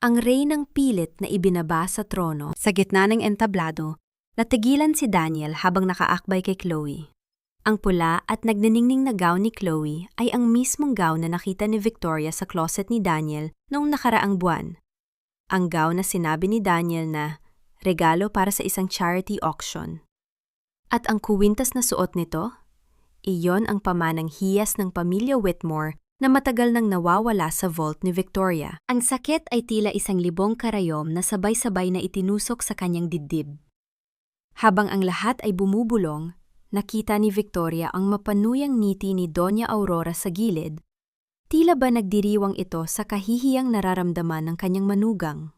Ang reynang pilit na ibinaba sa trono. Sa gitna ng entablado, natigilan si Daniel habang nakaakbay kay Chloe. Ang pula at nagniningning na gown ni Chloe ay ang mismong gown na nakita ni Victoria sa closet ni Daniel noong nakaraang buwan. Ang gown na sinabi ni Daniel na regalo para sa isang charity auction. At ang kuwintas na suot nito, iyon ang pamanang hiyas ng pamilya Whitmore na matagal nang nawawala sa vault ni Victoria. Ang sakit ay tila isang libong karayom na sabay-sabay na itinusok sa kanyang dibdib. Habang ang lahat ay bumubulong, nakita ni Victoria ang mapanuyang ngiti ni Doña Aurora sa gilid. Tila ba nagdiriwang ito sa kahihiyang nararamdaman ng kanyang manugang.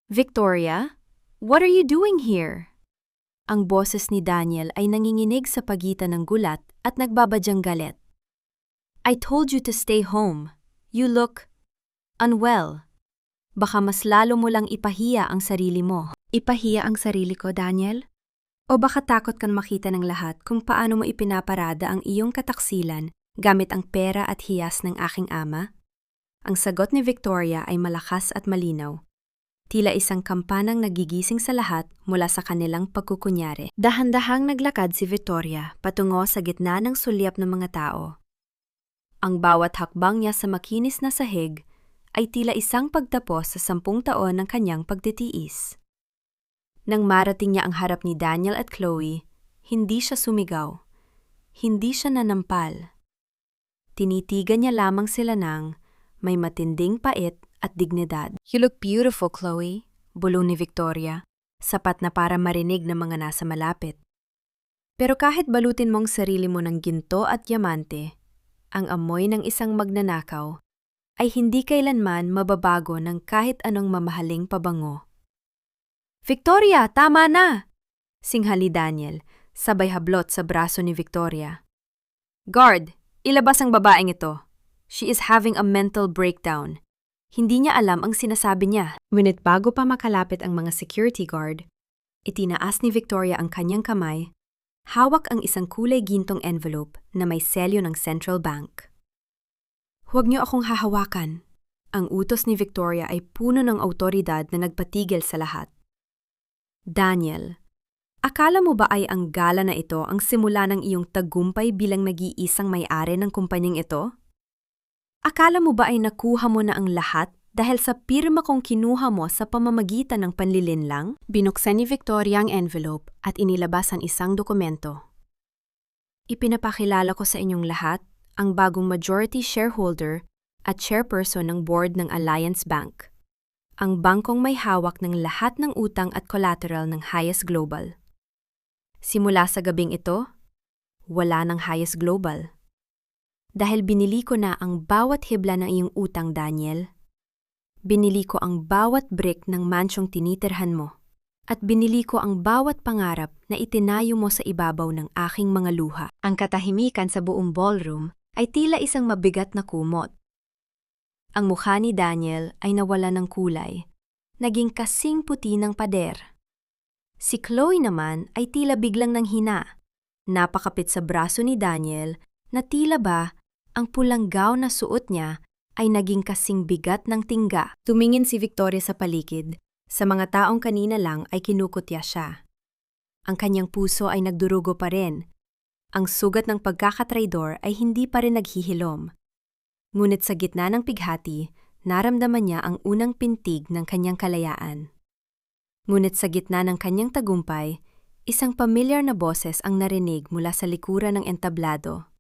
Victoria, what are you doing here? Ang boses ni Daniel ay nanginginig sa pagitan ng gulat at nagbabadyang galit. I told you to stay home. You look unwell. Baka mas lalo mo lang ipahiya ang sarili mo. Ipahiya ang sarili ko, Daniel? O baka takot kang makita ng lahat kung paano mo ipinaparada ang iyong kataksilan gamit ang pera at hiyas ng aking ama? Ang sagot ni Victoria ay malakas at malinaw. Tila isang kampanang nagigising sa lahat mula sa kanilang pagkukunyari. Dahan-dahang naglakad si Victoria patungo sa gitna ng sulyap ng mga tao. Ang bawat hakbang niya sa makinis na sahig ay tila isang pagtapos sa 10 taon ng kanyang pagtitiis. Nang marating niya ang harap ni Daniel at Chloe, hindi siya sumigaw. Hindi siya nanampal. Tinitigan niya lamang sila ng may matinding pait at dignidad. "You look beautiful, Chloe," bulong ni Victoria, sapat na para marinig ng mga nasa malapit. Pero kahit balutin mong sarili mo ng ginto at diamante, ang amoy ng isang magnanakaw ay hindi kailanman mababago ng kahit anong mamahaling pabango. "Victoria, tama na!" singhali Daniel, sabay hablot sa braso ni Victoria. "Guard, ilabas ang babaeng ito. She is having a mental breakdown." Hindi niya alam ang sinasabi niya. Ngunit bago pa makalapit ang mga security guard, itinaas ni Victoria ang kanyang kamay, hawak ang isang kulay gintong envelope na may selyo ng Central Bank. "Huwag niyo akong hahawakan." Ang utos ni Victoria ay puno ng awtoridad na nagpatigil sa lahat. "Daniel, akala mo ba ay ang gala na ito ang simula ng iyong tagumpay bilang nag-iisang may-ari ng kumpanyang ito? Akala mo ba ay nakuha mo na ang lahat dahil sa pirma kong kinuha mo sa pamamagitan ng panlilinlang?" Binuksan ni Victoria ang envelope at inilabas ang isang dokumento. "Ipinapakilala ko sa inyong lahat ang bagong majority shareholder at chairperson ng board ng Alliance Bank, ang bangkong may hawak ng lahat ng utang at collateral ng Hayes Global. Simula sa gabing ito, wala ng Hayes Global. Dahil binili ko na ang bawat hibla ng iyong utang, Daniel. Binili ko ang bawat brick ng mansyong tinitirhan mo. At binili ko ang bawat pangarap na itinayo mo sa ibabaw ng aking mga luha." Ang katahimikan sa buong ballroom ay tila isang mabigat na kumot. Ang mukha ni Daniel ay nawala ng kulay, naging kasing puti ng pader. Si Chloe naman ay tila biglang nanghina. Napakapit sa braso ni Daniel na tila ba ang pulang gown na suot niya ay naging kasing bigat ng tingga. Tumingin si Victoria sa paligid. Sa mga taong kanina lang ay kinukutya siya. Ang kanyang puso ay nagdurugo pa rin. Ang sugat ng pagkakatraidor ay hindi pa rin naghihilom. Ngunit sa gitna ng pighati, naramdaman niya ang unang pintig ng kanyang kalayaan. Ngunit sa gitna ng kanyang tagumpay, isang pamilyar na boses ang narinig mula sa likuran ng entablado.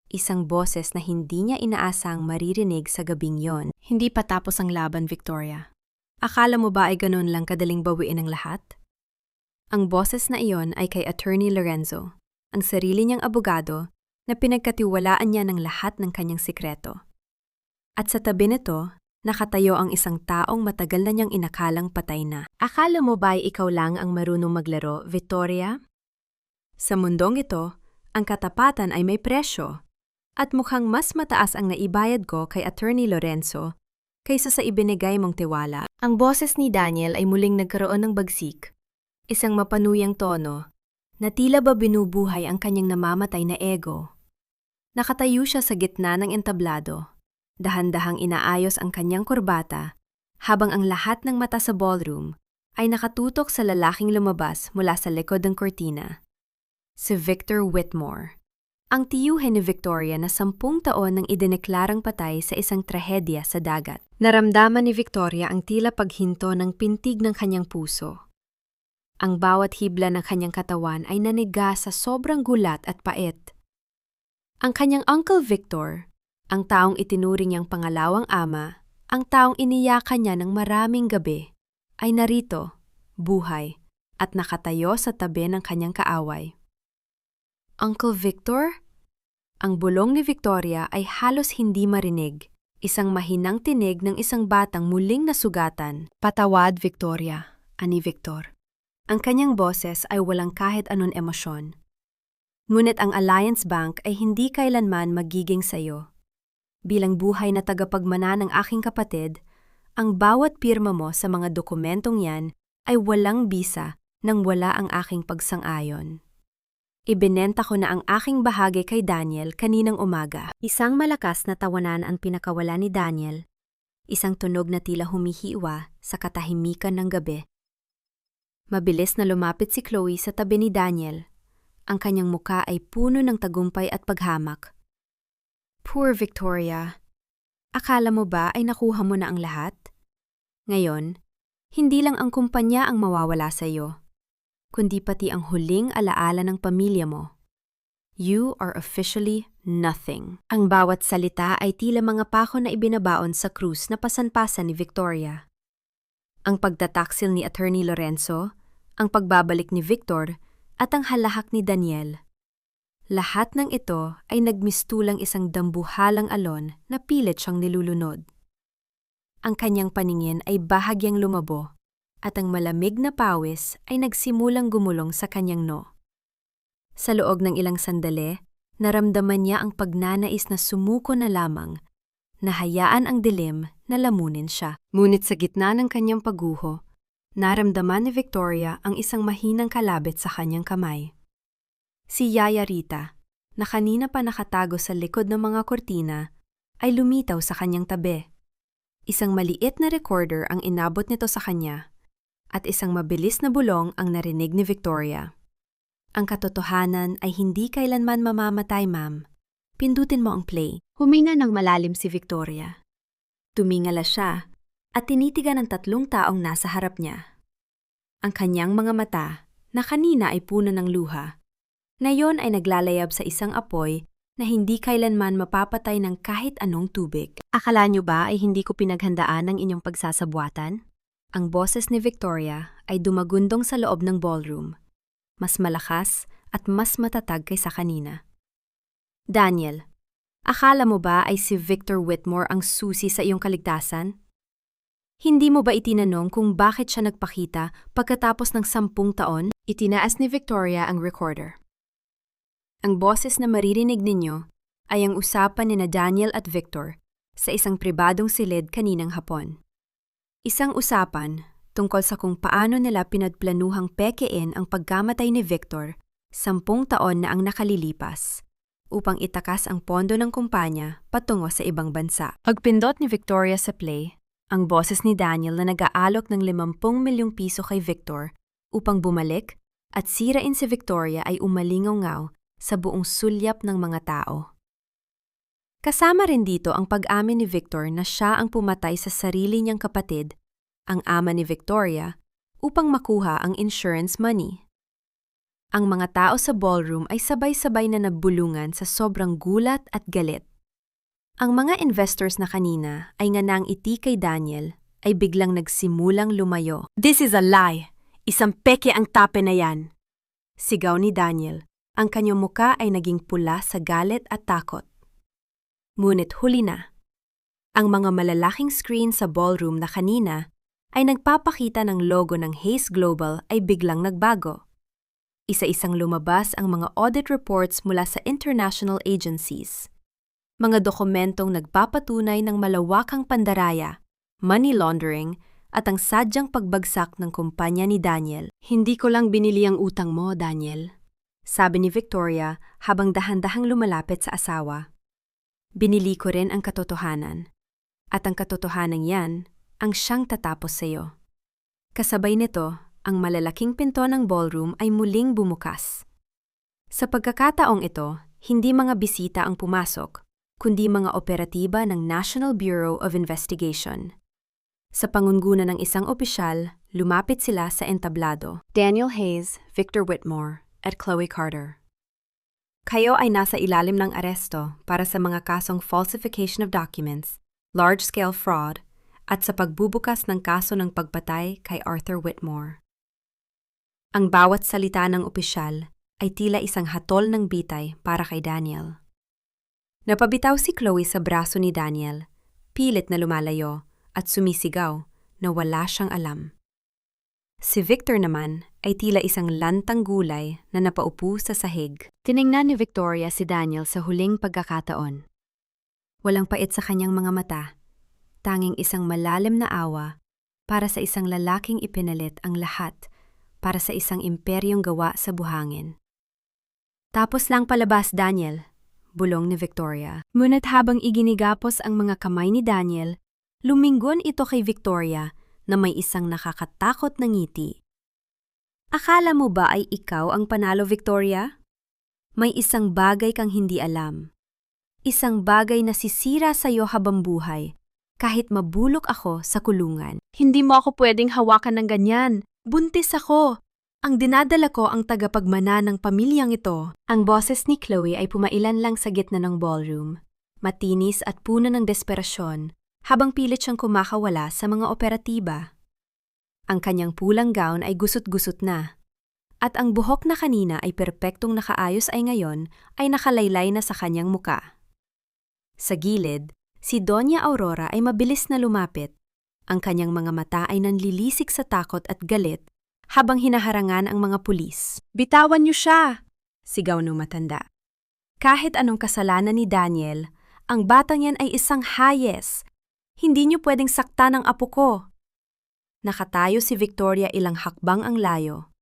Isang boses na hindi niya inaasang maririnig sa gabing yon. "Hindi pa tapos ang laban, Victoria. Akala mo ba ay ganun lang kadaling bawiin ang lahat?" Ang boses na iyon ay kay Attorney Lorenzo, ang sarili niyang abogado na pinagkatiwalaan niya ng lahat ng kanyang sikreto. At sa tabi nito, nakatayo ang isang taong matagal na niyang inakalang patay na. "Akala mo ba ay ikaw lang ang marunong maglaro, Victoria? Sa mundong ito, ang katapatan ay may presyo. At mukhang mas mataas ang naibayad ko kay Attorney Lorenzo kaysa sa ibinigay mong tiwala." Ang boses ni Daniel ay muling nagkaroon ng bagsik, isang mapanuyang tono na tila ba binubuhay ang kanyang namamatay na ego. Nakatayo siya sa gitna ng entablado, dahan-dahang inaayos ang kanyang kurbata, habang ang lahat ng mata sa ballroom ay nakatutok sa lalaking lumabas mula sa likod ng kortina. Si Victor Whitmore. Ang tiyuhin ni Victoria na 10 taon nang idineklarang patay sa isang trahedya sa dagat. Naramdaman ni Victoria ang tila paghinto ng pintig ng kanyang puso. Ang bawat hibla ng kanyang katawan ay naniga sa sobrang gulat at pait. Ang kanyang Uncle Victor, ang taong itinuring niyang pangalawang ama, ang taong iniyakan niya ng maraming gabi, ay narito, buhay, at nakatayo sa tabi ng kanyang kaaway. "Uncle Victor?" Ang bulong ni Victoria ay halos hindi marinig. Isang mahinang tinig ng isang batang muling nasugatan. "Patawad, Victoria," ani Victor. Ang kanyang boses ay walang kahit anong emosyon. Ngunit ang Alliance Bank ay hindi kailanman magiging sayo. Bilang buhay na tagapagmana ng aking kapatid, ang bawat pirma mo sa mga dokumentong yan ay walang bisa nang wala ang aking pagsang-ayon. Ibinenta ko na ang aking bahagi kay Daniel kaninang umaga. Isang malakas na tawanan ang pinakawala ni Daniel. Isang tunog na tila humihiwa sa katahimikan ng gabi. Mabilis na lumapit si Chloe sa tabi ni Daniel. Ang kanyang muka ay puno ng tagumpay at paghamak. Poor Victoria. Akala mo ba ay nakuha mo na ang lahat? Ngayon, hindi lang ang kumpanya ang mawawala sa iyo, kundi pati ang huling alaala ng pamilya mo. You are officially nothing. Ang bawat salita ay tila mga pako na ibinabaon sa krus na pasanpasan ni Victoria. Ang pagtataksil ni Attorney Lorenzo, ang pagbabalik ni Victor, at ang halahak ni Daniel. Lahat ng ito ay nagmistulang isang dambuhalang alon na pilit siyang nilulunod. Ang kanyang paningin ay bahagyang lumabo at ang malamig na pawis ay nagsimulang gumulong sa kanyang noo. Sa loob ng ilang sandali, naramdaman niya ang pagnanais na sumuko na lamang, na hayaan ang dilim na lamunin siya. Ngunit sa gitna ng kanyang pagguho, naramdaman ni Victoria ang isang mahinang kalabit sa kanyang kamay. Si Yaya Rita, na kanina pa nakatago sa likod ng mga kortina, ay lumitaw sa kanyang tabi. Isang maliit na recorder ang inabot nito sa kanya, at isang mabilis na bulong ang narinig ni Victoria. Ang katotohanan ay hindi kailanman mamamatay, ma'am. Pindutin mo ang play. Huminga ng malalim si Victoria. Tumingala siya at tinitigan ng 3 taong nasa harap niya. Ang kanyang mga mata, na kanina ay puno ng luha, ngayon ay naglalayab sa isang apoy na hindi kailanman mapapatay ng kahit anong tubig. Akala niyo ba ay hindi ko pinaghandaan ang inyong pagsasabwatan? Ang boses ni Victoria ay dumagundong sa loob ng ballroom, mas malakas at mas matatag kaysa kanina. Daniel, akala mo ba ay si Victor Whitmore ang susi sa iyong kaligtasan? Hindi mo ba itinanong kung bakit siya nagpakita pagkatapos ng 10 taon? Itinaas ni Victoria ang recorder. Ang boses na maririnig ninyo ay ang usapan ni Daniel at Victor sa isang pribadong silid kaninang hapon. Isang usapan tungkol sa kung paano nila pinagplanuhang pekein ang pagkamatay ni Victor 10 taon na ang nakalilipas upang itakas ang pondo ng kumpanya patungo sa ibang bansa. Pagpindot ni Victoria sa play, ang boses ni Daniel na nag-aalok ng 50 milyong piso kay Victor upang bumalik at sirain si Victoria ay umalingaw sa buong sulyap ng mga tao. Kasama rin dito ang pag-amin ni Victor na siya ang pumatay sa sarili niyang kapatid, ang ama ni Victoria, upang makuha ang insurance money. Ang mga tao sa ballroom ay sabay-sabay na nagbulungan sa sobrang gulat at galit. Ang mga investors na kanina ay nganang iti kay Daniel ay biglang nagsimulang lumayo. "This is a lie! Isang peke ang tape na yan!" Sigaw ni Daniel. Ang kanyang muka ay naging pula sa galit at takot. Ngunit huli na. Ang mga malalaking screen sa ballroom na kanina ay nagpapakita ng logo ng Hayes Global ay biglang nagbago. Isa-isang lumabas ang mga audit reports mula sa international agencies. Mga dokumentong nagpapatunay ng malawakang pandaraya, money laundering, at ang sadyang pagbagsak ng kumpanya ni Daniel. "Hindi ko lang binili ang utang mo, Daniel," sabi ni Victoria habang dahan-dahang lumalapit sa asawa. "Binili ko rin ang katotohanan. At ang katotohanan yan ang siyang tatapos sa iyo." Kasabay nito, ang malalaking pinto ng ballroom ay muling bumukas. Sa pagkakataong ito, hindi mga bisita ang pumasok, kundi mga operatiba ng National Bureau of Investigation. Sa pangunguna ng isang opisyal, lumapit sila sa entablado. Daniel Hayes, Victor Whitmore, at Chloe Carter. Kayo ay nasa ilalim ng aresto para sa mga kasong falsification of documents, large-scale fraud, at sa pagbubukas ng kaso ng pagpatay kay Arthur Whitmore. Ang bawat salita ng opisyal ay tila isang hatol ng bitay para kay Daniel. Napabitaw si Chloe sa braso ni Daniel, pilit na lumalayo at sumisigaw na wala siyang alam. Si Victor naman ay tila isang lantang gulay na napaupo sa sahig. Tiningnan ni Victoria si Daniel sa huling pagkakataon. Walang pait sa kanyang mga mata, tanging isang malalim na awa para sa isang lalaking ipinalit ang lahat para sa isang imperyong gawa sa buhangin. Tapos lang palabas, Daniel, bulong ni Victoria. Ngunit habang iginigapos ang mga kamay ni Daniel, lumingon ito kay Victoria na may isang nakakatakot na ngiti. Akala mo ba ay ikaw ang panalo, Victoria? May isang bagay kang hindi alam. Isang bagay na sisira sa'yo habang buhay, kahit mabulok ako sa kulungan. Hindi mo ako pwedeng hawakan ng ganyan. Buntis ako. Ang dinadala ko ang tagapagmana ng pamilyang ito. Ang boses ni Chloe ay pumailan lang sa gitna ng ballroom. Matinis at puno ng desperasyon, habang pilit siyang kumakawala sa mga operatiba. Ang kanyang pulang gown ay gusot-gusot na. At ang buhok na kanina ay perpektong nakaayos ay ngayon ay nakalaylay na sa kanyang muka. Sa gilid, si Doña Aurora ay mabilis na lumapit. Ang kanyang mga mata ay nanlilisik sa takot at galit habang hinaharangan ang mga pulis. "Bitawan niyo siya!" sigaw ng matanda. Kahit anong kasalanan ni Daniel, ang batang yan ay isang hayes. Hindi niyo pwedeng saktan ang apo ko. Nakatayo si Victoria ilang hakbang ang layo.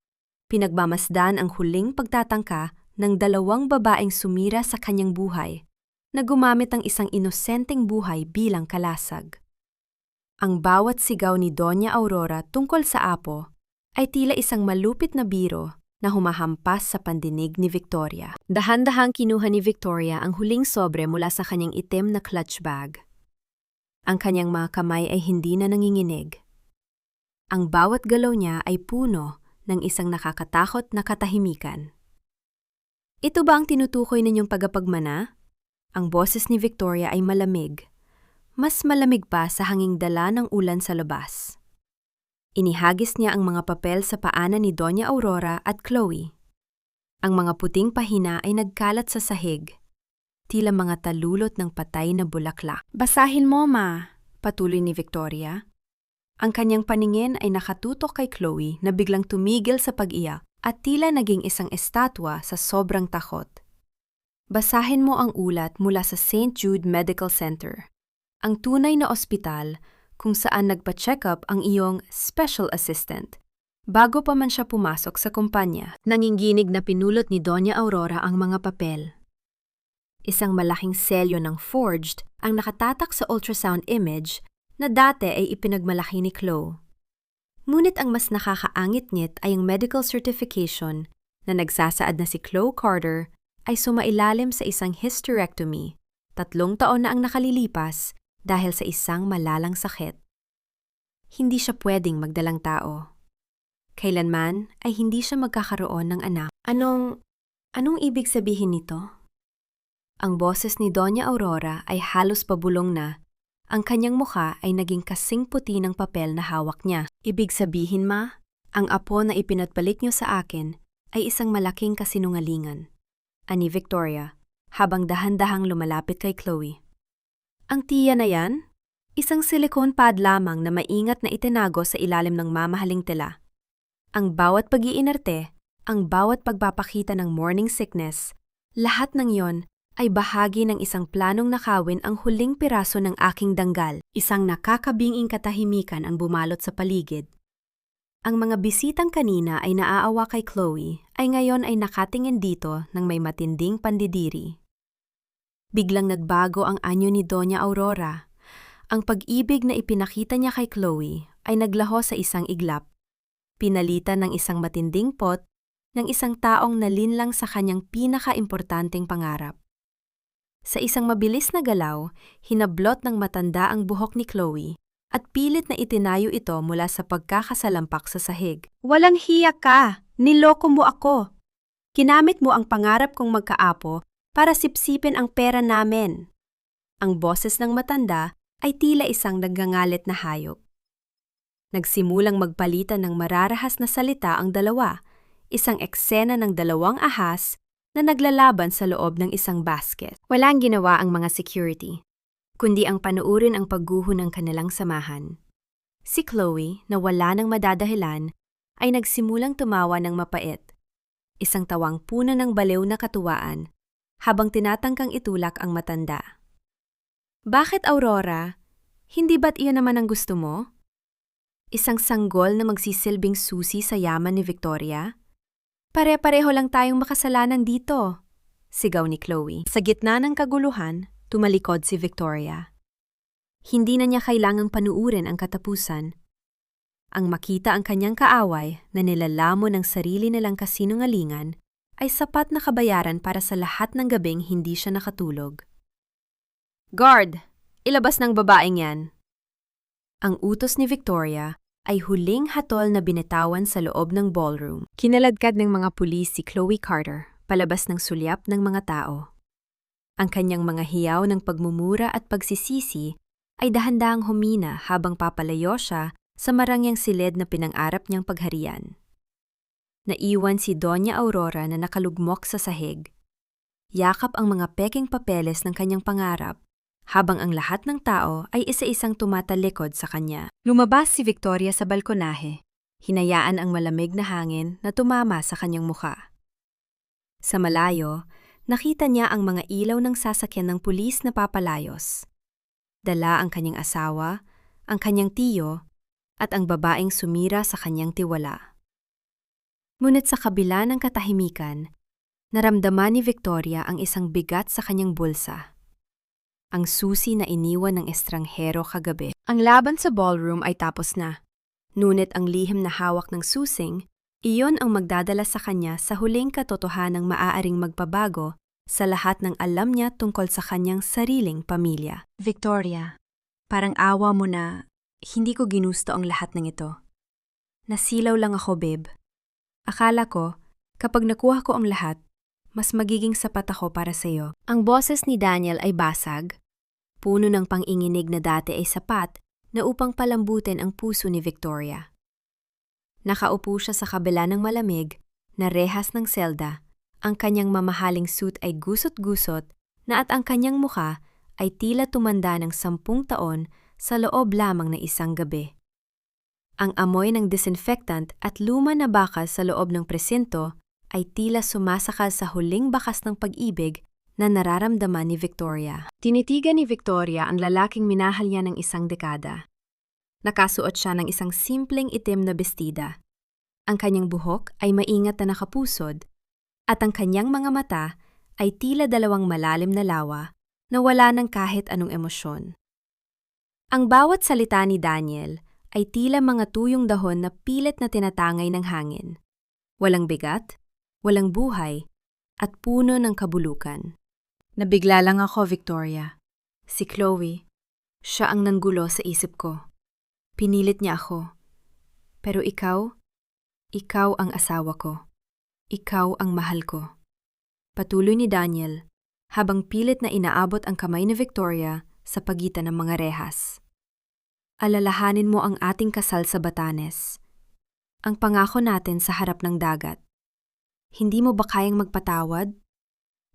Pinagmamasdan ang huling pagtatangka ng dalawang babaeng sumira sa kanyang buhay na gumamit ng isang inosenteng buhay bilang kalasag. Ang bawat sigaw ni Doña Aurora tungkol sa apo ay tila isang malupit na biro na humahampas sa pandinig ni Victoria. Dahan-dahang kinuha ni Victoria ang huling sobre mula sa kanyang itim na clutch bag. Ang kanyang mga kamay ay hindi na nanginginig. Ang bawat galaw niya ay puno ng isang nakakatakot na katahimikan. "Ito ba ang tinutukoy ninyong pagapagmana?" Ang boses ni Victoria ay malamig. Mas malamig pa sa hanging dala ng ulan sa labas. Inihagis niya ang mga papel sa paanan ni Doña Aurora at Chloe. Ang mga puting pahina ay nagkalat sa sahig, tila mga talulot ng patay na bulaklak. "Basahin mo, ma," patuloy ni Victoria. Ang kanyang paningin ay nakatutok kay Chloe na biglang tumigil sa pag-iyak at tila naging isang estatwa sa sobrang takot. "Basahin mo ang ulat mula sa St. Jude Medical Center, ang tunay na ospital kung saan nagpa-check up ang iyong special assistant bago pa man siya pumasok sa kumpanya." Nanginginig na pinulot ni Doña Aurora ang mga papel. Isang malaking selyo ng forged ang nakatatak sa ultrasound image na dati ay ipinagmalaki ni Chloe. Ngunit ang mas nakakaangit-ngit ay ang medical certification na nagsasaad na si Chloe Carter ay sumailalim sa isang hysterectomy, 3 taon na ang nakalilipas dahil sa isang malalang sakit. Hindi siya pwedeng magdalang tao. Kailanman ay hindi siya magkakaroon ng anak. Anong ibig sabihin nito? Ang boses ni Doña Aurora ay halos pabulong na. Ang kanyang mukha ay naging kasing puti ng papel na hawak niya. "Ibig sabihin, ma, ang apo na ipinatbalik niyo sa akin ay isang malaking kasinungalingan," ani Victoria, habang dahan-dahang lumalapit kay Chloe. "Ang tiya na yan? Isang silicone pad lamang na maingat na itinago sa ilalim ng mamahaling tela. Ang bawat pag-iinarte, ang bawat pagpapakita ng morning sickness, lahat ng yon ay bahagi ng isang planong nakawin ang huling piraso ng aking danggal." Isang nakakabinging katahimikan ang bumalot sa paligid. Ang mga bisitang kanina ay naaawa kay Chloe ay ngayon ay nakatingin dito ng may matinding pandidiri. Biglang nagbago ang anyo ni Doña Aurora. Ang pag-ibig na ipinakita niya kay Chloe ay naglaho sa isang iglap. Pinalitan ng isang matinding pot ng isang taong nalinlang sa kanyang pinaka-importanteng pangarap. Sa isang mabilis na galaw, hinablot ng matanda ang buhok ni Chloe at pilit na itinayo ito mula sa pagkakasalampak sa sahig. "Walang hiya ka! Niloko mo ako! Kinamit mo ang pangarap kong magkaapo para sipsipin ang pera namin." Ang boses ng matanda ay tila isang nagngangalit na hayop. Nagsimulang magpalitan ng mararahas na salita ang dalawa, isang eksena ng 2 ahas na naglalaban sa loob ng isang basket. Walang ginawa ang mga security, kundi ang panuurin ang pagguho ng kanilang samahan. Si Chloe, na wala nang madadahilan, ay nagsimulang tumawa ng mapait, isang tawang puno ng baliw na katuwaan, habang tinatangkang itulak ang matanda. "Bakit, Aurora? Hindi ba't iyon naman ang gusto mo? Isang sanggol na magsisilbing susi sa yaman ni Victoria? Pare-pareho lang tayong makasalanan dito." Sigaw ni Chloe. Sa gitna ng kaguluhan, tumalikod si Victoria. Hindi na niya kailangang panuurin ang katapusan. Ang makita ang kanyang kaaway na nilalamon ng sarili nilang kasinungalingan ay sapat na kabayaran para sa lahat ng gabing hindi siya nakatulog. Guard! Ilabas ng babaeng yan! Ang utos ni Victoria ay huling hatol na binitawan sa loob ng ballroom. Kinaladkad ng mga pulis si Chloe Carter palabas ng sulyap ng mga tao. Ang kanyang mga hiyaw ng pagmumura at pagsisisi ay dahan-dahang humina habang papalayo siya sa marangyang silid na pinang-arap niyang pagharian. Naiwan si Doña Aurora na nakalugmok sa sahig. Yakap ang mga peking papeles ng kanyang pangarap habang ang lahat ng tao ay isa-isang tumatalikod sa kanya. Lumabas si Victoria sa balkonahe, hinayaan ang malamig na hangin na tumama sa kanyang mukha. Sa malayo, nakita niya ang mga ilaw ng sasakyan ng pulis na papalayos. Dala ang kanyang asawa, ang kanyang tiyo, at ang babaeng sumira sa kanyang tiwala. Ngunit sa kabila ng katahimikan, naramdaman ni Victoria ang isang bigat sa kanyang bulsa. Ang susi na iniwan ng estranghero kagabi. Ang laban sa ballroom ay tapos na. Ngunit ang lihim na hawak ng susing, iyon ang magdadala sa kanya sa huling katotohanang maaaring magpabago sa lahat ng alam niya tungkol sa kanyang sariling pamilya. Victoria, parang awa mo na hindi ko ginusto ang lahat ng ito. Nasilaw lang ako, babe. Akala ko, kapag nakuha ko ang lahat, mas magiging sapat ako para sa iyo. Ang boses ni Daniel ay basag. Puno ng pang-inginig na dati ay sapat na upang palambutin ang puso ni Victoria. Nakaupo siya sa kabila ng malamig na rehas ng selda. Ang kanyang mamahaling suit ay gusot-gusot na at ang kanyang mukha ay tila tumanda ng 10 taon sa loob lamang na isang gabi. Ang amoy ng disinfectant at luma na bakal sa loob ng presinto ay tila sumasakal sa huling bakas ng pag-ibig na nararamdaman ni Victoria. Tinitigan ni Victoria ang lalaking minahal niya ng 1 dekada. Nakasuot siya ng isang simpleng itim na bestida. Ang kanyang buhok ay maingat na nakapusod at ang kanyang mga mata ay tila 2 malalim na lawa na wala ng kahit anong emosyon. Ang bawat salita ni Daniel ay tila mga tuyong dahon na pilit na tinatangay ng hangin. Walang bigat, walang buhay, at puno ng kabulukan. Nabigla lang ako, Victoria. Si Chloe, siya ang nanggulo sa isip ko. Pinilit niya ako. Pero ikaw ang asawa ko. Ikaw ang mahal ko. Patuloy ni Daniel, habang pilit na inaabot ang kamay ni Victoria sa pagitan ng mga rehas. Alalahanin mo ang ating kasal sa Batanes. Ang pangako natin sa harap ng dagat. Hindi mo ba kayang magpatawad?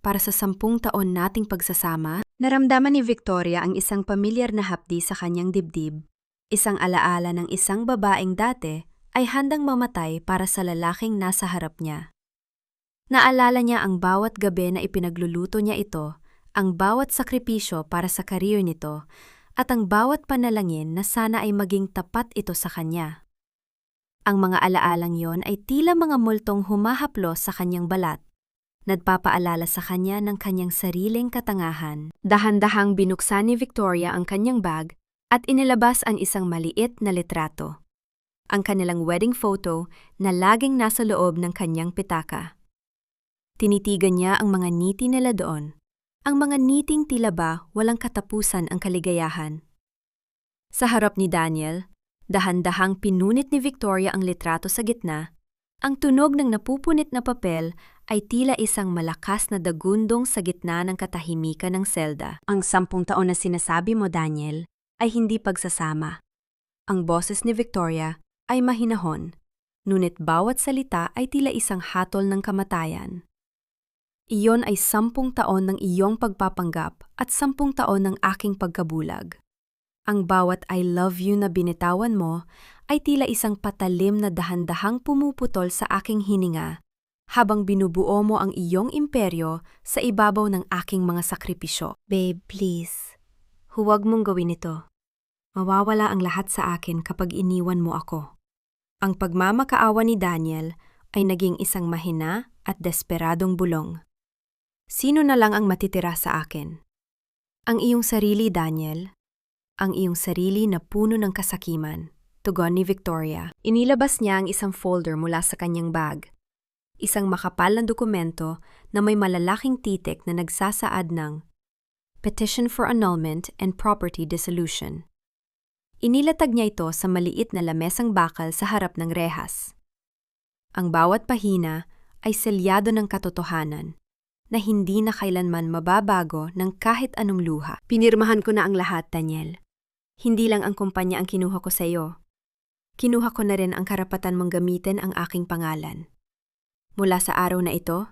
Para sa 10 taon nating pagsasama, naramdaman ni Victoria ang isang pamilyar na hapdi sa kanyang dibdib. Isang alaala ng isang babaeng dati ay handang mamatay para sa lalaking nasa harap niya. Naalala niya ang bawat gabi na ipinagluluto niya ito, ang bawat sakripisyo para sa career nito, at ang bawat panalangin na sana ay maging tapat ito sa kanya. Ang mga alaalang yon ay tila mga multong humahaplos sa kanyang balat, nagpapaalala sa kanya ng kanyang sariling katangahan. Dahan-dahang binuksan ni Victoria ang kanyang bag at inilabas ang isang maliit na litrato. Ang kanilang wedding photo na laging nasa loob ng kanyang pitaka. Tinitigan niya ang mga ngiti nila doon. Ang mga ngiting tila ba walang katapusan ang kaligayahan. Sa harap ni Daniel, dahan-dahang pinunit ni Victoria ang litrato sa gitna. Ang tunog ng napupunit na papel ay tila isang malakas na dagundong sa gitna ng katahimikan ng selda. Ang 10 taon na sinasabi mo, Daniel, ay hindi pagsasama. Ang boses ni Victoria ay mahinahon, ngunit bawat salita ay tila isang hatol ng kamatayan. Iyon ay 10 taon ng iyong pagpapanggap at 10 taon ng aking pagkabulag. Ang bawat I love you na binitawan mo ay tila isang patalim na dahan-dahang pumuputol sa aking hininga habang binubuo mo ang iyong imperyo sa ibabaw ng aking mga sakripisyo. Babe, please. Huwag mong gawin ito. Mawawala ang lahat sa akin kapag iniwan mo ako. Ang pagmamakaawa ni Daniel ay naging isang mahina at desperadong bulong. Sino na lang ang matitira sa akin? Ang iyong sarili, Daniel. Ang iyong sarili na puno ng kasakiman. Tugon ni Victoria. Inilabas niya ang isang folder mula sa kanyang bag. Isang makapal na dokumento na may malalaking titik na nagsasaad ng Petition for Annulment and Property Dissolution. Inilatag niya ito sa maliit na lamesang bakal sa harap ng rehas. Ang bawat pahina ay selyado ng katotohanan na hindi na kailanman mababago ng kahit anong luha. Pinirmahan ko na ang lahat, Daniel. Hindi lang ang kumpanya ang kinuha ko sa iyo. Kinuha ko na rin ang karapatan mong gamitin ang aking pangalan. Mula sa araw na ito,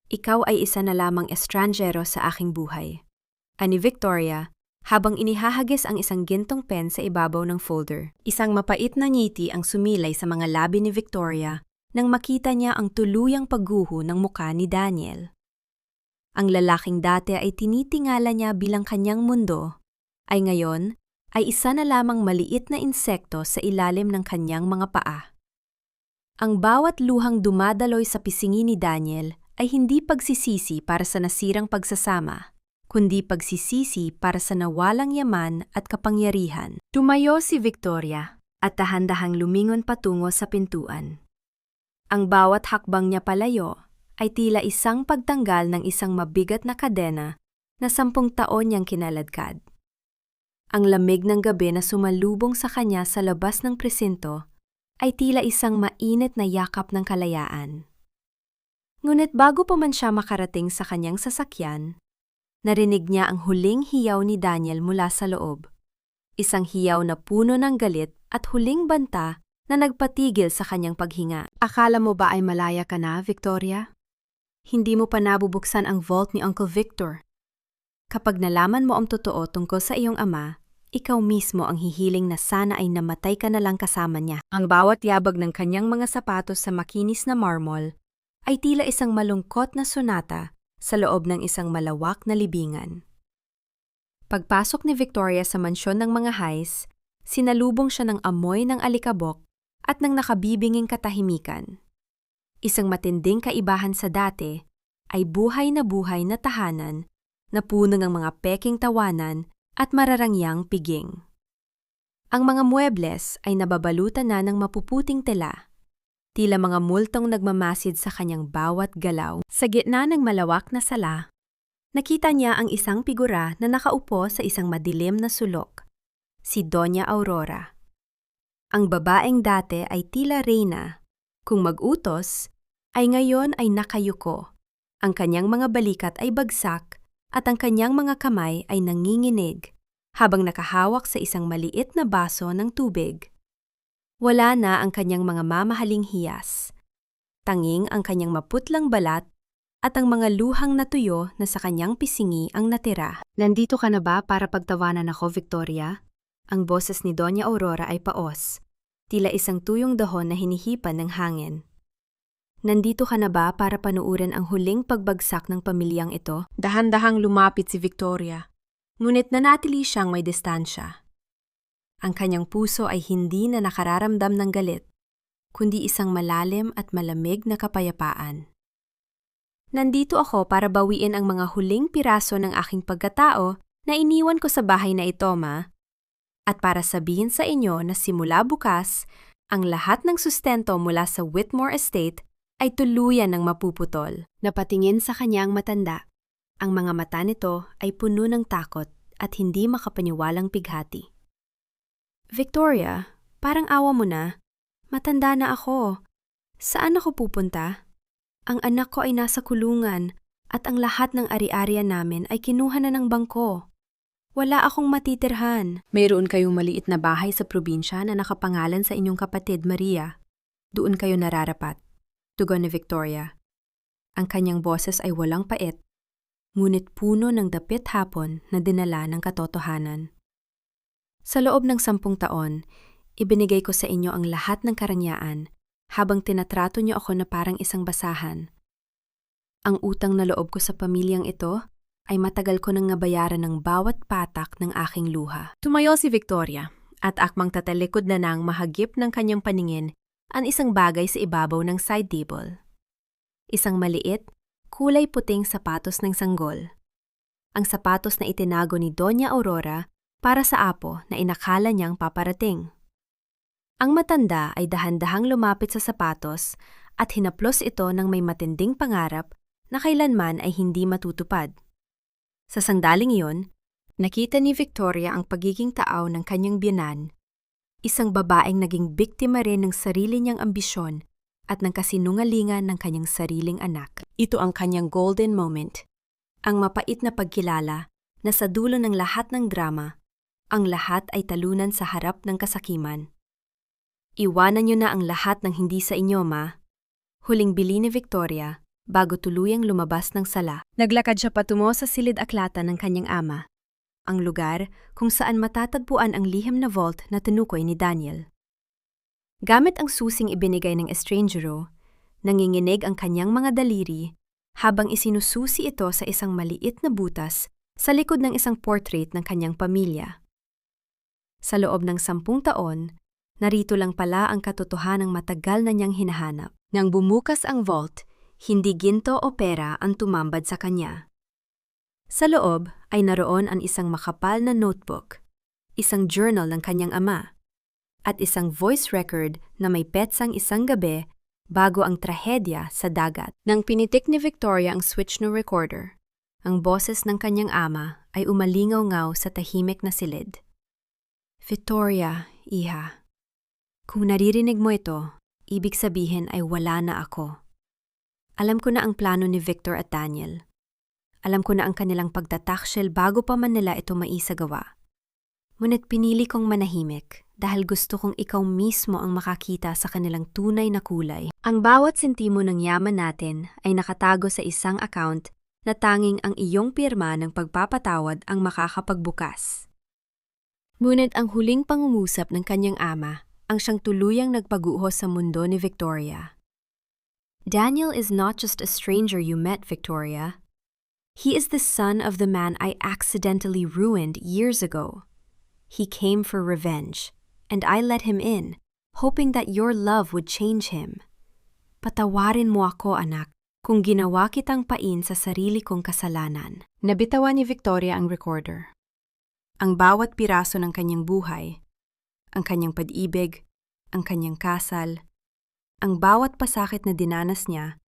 ikaw ay isa na lamang estranjero sa aking buhay. Ani Victoria, habang inihahagis ang isang gintong pen sa ibabaw ng folder. Isang mapait na ngiti ang sumilay sa mga labi ni Victoria nang makita niya ang tuluyang pagguho ng muka ni Daniel. Ang lalaking dati ay tinitingala niya bilang kanyang mundo, ay ngayon ay isa na lamang maliit na insekto sa ilalim ng kanyang mga paa. Ang bawat luhang dumadaloy sa pisngi ni Daniel ay hindi pagsisisi para sa nasirang pagsasama, kundi pagsisisi para sa nawalang yaman at kapangyarihan. Tumayo si Victoria at dahan-dahang lumingon patungo sa pintuan. Ang bawat hakbang niya palayo ay tila isang pagtanggal ng isang mabigat na kadena na 10 taon niyang kinaladkad. Ang lamig ng gabi na sumalubong sa kanya sa labas ng presinto ay tila isang mainit na yakap ng kalayaan. Ngunit bago pa man siya makarating sa kanyang sasakyan, narinig niya ang huling hiyaw ni Daniel mula sa loob. Isang hiyaw na puno ng galit at huling banta na nagpatigil sa kanyang paghinga. Akala mo ba ay malaya ka na, Victoria? Hindi mo pa nabubuksan ang vault ni Uncle Victor. Kapag nalaman mo ang totoo tungkol sa iyong ama, ikaw mismo ang hihiling na sana ay namatay ka na lang kasama niya. Ang bawat yabag ng kanyang mga sapatos sa makinis na marmol ay tila isang malungkot na sonata sa loob ng isang malawak na libingan. Pagpasok ni Victoria sa mansyon ng mga Hayes, sinalubong siya ng amoy ng alikabok at ng nakabibinging katahimikan. Isang matinding kaibahan sa dati ay buhay na tahanan na puno ng mga peking tawanan at mararangyang piging. Ang mga muebles ay nababalutan na ng mapuputing tela, tila mga multong nagmamasid sa kanyang bawat galaw. Sa gitna ng malawak na sala, nakita niya ang isang figura na nakaupo sa isang madilim na sulok, si Doña Aurora. Ang babaeng dati ay tila reyna, kung mag-utos, ay ngayon ay nakayuko. Ang kanyang mga balikat ay bagsak at ang kanyang mga kamay ay nanginginig habang nakahawak sa isang maliit na baso ng tubig. Wala na ang kanyang mga mamahaling hiyas. Tanging ang kanyang maputlang balat at ang mga luhang natuyo na sa kanyang pisngi ang natira. Nandito ka na ba para pagtawanan ako, Victoria? Ang boses ni Doña Aurora ay paos, tila isang tuyong dahon na hinihipan ng hangin. Nandito ka na ba para panuurin ang huling pagbagsak ng pamilyang ito? Dahan-dahang lumapit si Victoria, ngunit nanatili siyang may distansya. Ang kanyang puso ay hindi na nakararamdam ng galit, kundi isang malalim at malamig na kapayapaan. Nandito ako para bawiin ang mga huling piraso ng aking pagkatao na iniwan ko sa bahay na ito, Ma. At para sabihin sa inyo na simula bukas, ang lahat ng sustento mula sa Whitmore Estate ay tuluyan ng mapuputol. Napatingin sa kanyang matanda. Ang mga mata nito ay puno ng takot at hindi makapaniwalang pighati. Victoria, parang awa mo na. Matanda na ako. Saan ako pupunta? Ang anak ko ay nasa kulungan at ang lahat ng ari-arian namin ay kinuha na ng bangko. Wala akong matitirhan. Mayroon kayong maliit na bahay sa probinsya na nakapangalan sa inyong kapatid, Maria. Doon kayo nararapat. Tugon ni Victoria. Ang kanyang boses ay walang pait, ngunit puno ng dapit hapon na dinala ng katotohanan. Sa loob ng 10 taon, ibinigay ko sa inyo ang lahat ng karangyaan habang tinatrato niyo ako na parang isang basahan. Ang utang na loob ko sa pamilyang ito ay matagal ko nang nabayaran ng bawat patak ng aking luha. Tumayo si Victoria at akmang tatalikod na nang mahagip ng kanyang paningin ang isang bagay sa ibabaw ng side table. Isang maliit, kulay puting sapatos ng sanggol. Ang sapatos na itinago ni Doña Aurora para sa apo na inakala niyang paparating. Ang matanda ay dahan-dahang lumapit sa sapatos at hinaplos ito ng may matinding pangarap na kailanman ay hindi matutupad. Sa sangdaling iyon, nakita ni Victoria ang pagiging taaw ng kanyang biyenan, isang babaeng naging biktima rin ng sarili niyang ambisyon at ng kasinungalingan ng kanyang sariling anak. Ito ang kanyang golden moment, ang mapait na pagkilala na sa dulo ng lahat ng drama, ang lahat ay talunan sa harap ng kasakiman. Iwanan niyo na ang lahat ng hindi sa inyo, ma. Huling bili ni Victoria bago tuluyang lumabas ng sala. Naglakad siya patungo sa silid-aklatan ng kanyang ama, ang lugar kung saan matatagpuan ang lihim na vault na tinukoy ni Daniel. Gamit ang susing ibinigay ng estrangero, nanginginig ang kanyang mga daliri habang isinususi ito sa isang maliit na butas sa likod ng isang portrait ng kanyang pamilya. Sa loob ng 10 taon, narito lang pala ang katotohanang matagal na niyang hinahanap. Nang bumukas ang vault, hindi ginto o pera ang tumambad sa kanya. Sa loob ay naroon ang isang makapal na notebook, isang journal ng kanyang ama, at isang voice record na may petsang isang gabi bago ang trahedya sa dagat. Nang pinitik ni Victoria ang switch ng recorder, ang boses ng kanyang ama ay umalingaw-ngaw sa tahimik na silid. Victoria, iha. Kung naririnig mo ito, ibig sabihin ay wala na ako. Alam ko na ang plano ni Victor at Daniel. Alam ko na ang kanilang pagtataksil bago pa man nila ito maisagawa. Ngunit pinili kong manahimik dahil gusto kong ikaw mismo ang makakita sa kanilang tunay na kulay. Ang bawat sentimo ng yaman natin ay nakatago sa isang account na tanging ang iyong pirma ng pagpapatawad ang makakapagbukas. Ngunit ang huling pangungusap ng kanyang ama ang siyang tuluyang nagpaguhos sa mundo ni Victoria. Daniel is not just a stranger you met, Victoria. He is the son of the man I accidentally ruined years ago. He came for revenge, and I let him in, hoping that your love would change him. Patawarin mo ako, anak, kung ginawa kitang pain sa sarili kong kasalanan. Nabitawan ni Victoria ang recorder. Ang bawat piraso ng kanyang buhay, ang kanyang pag-ibig, ang kanyang kasal, ang bawat pasakit na dinanas niya,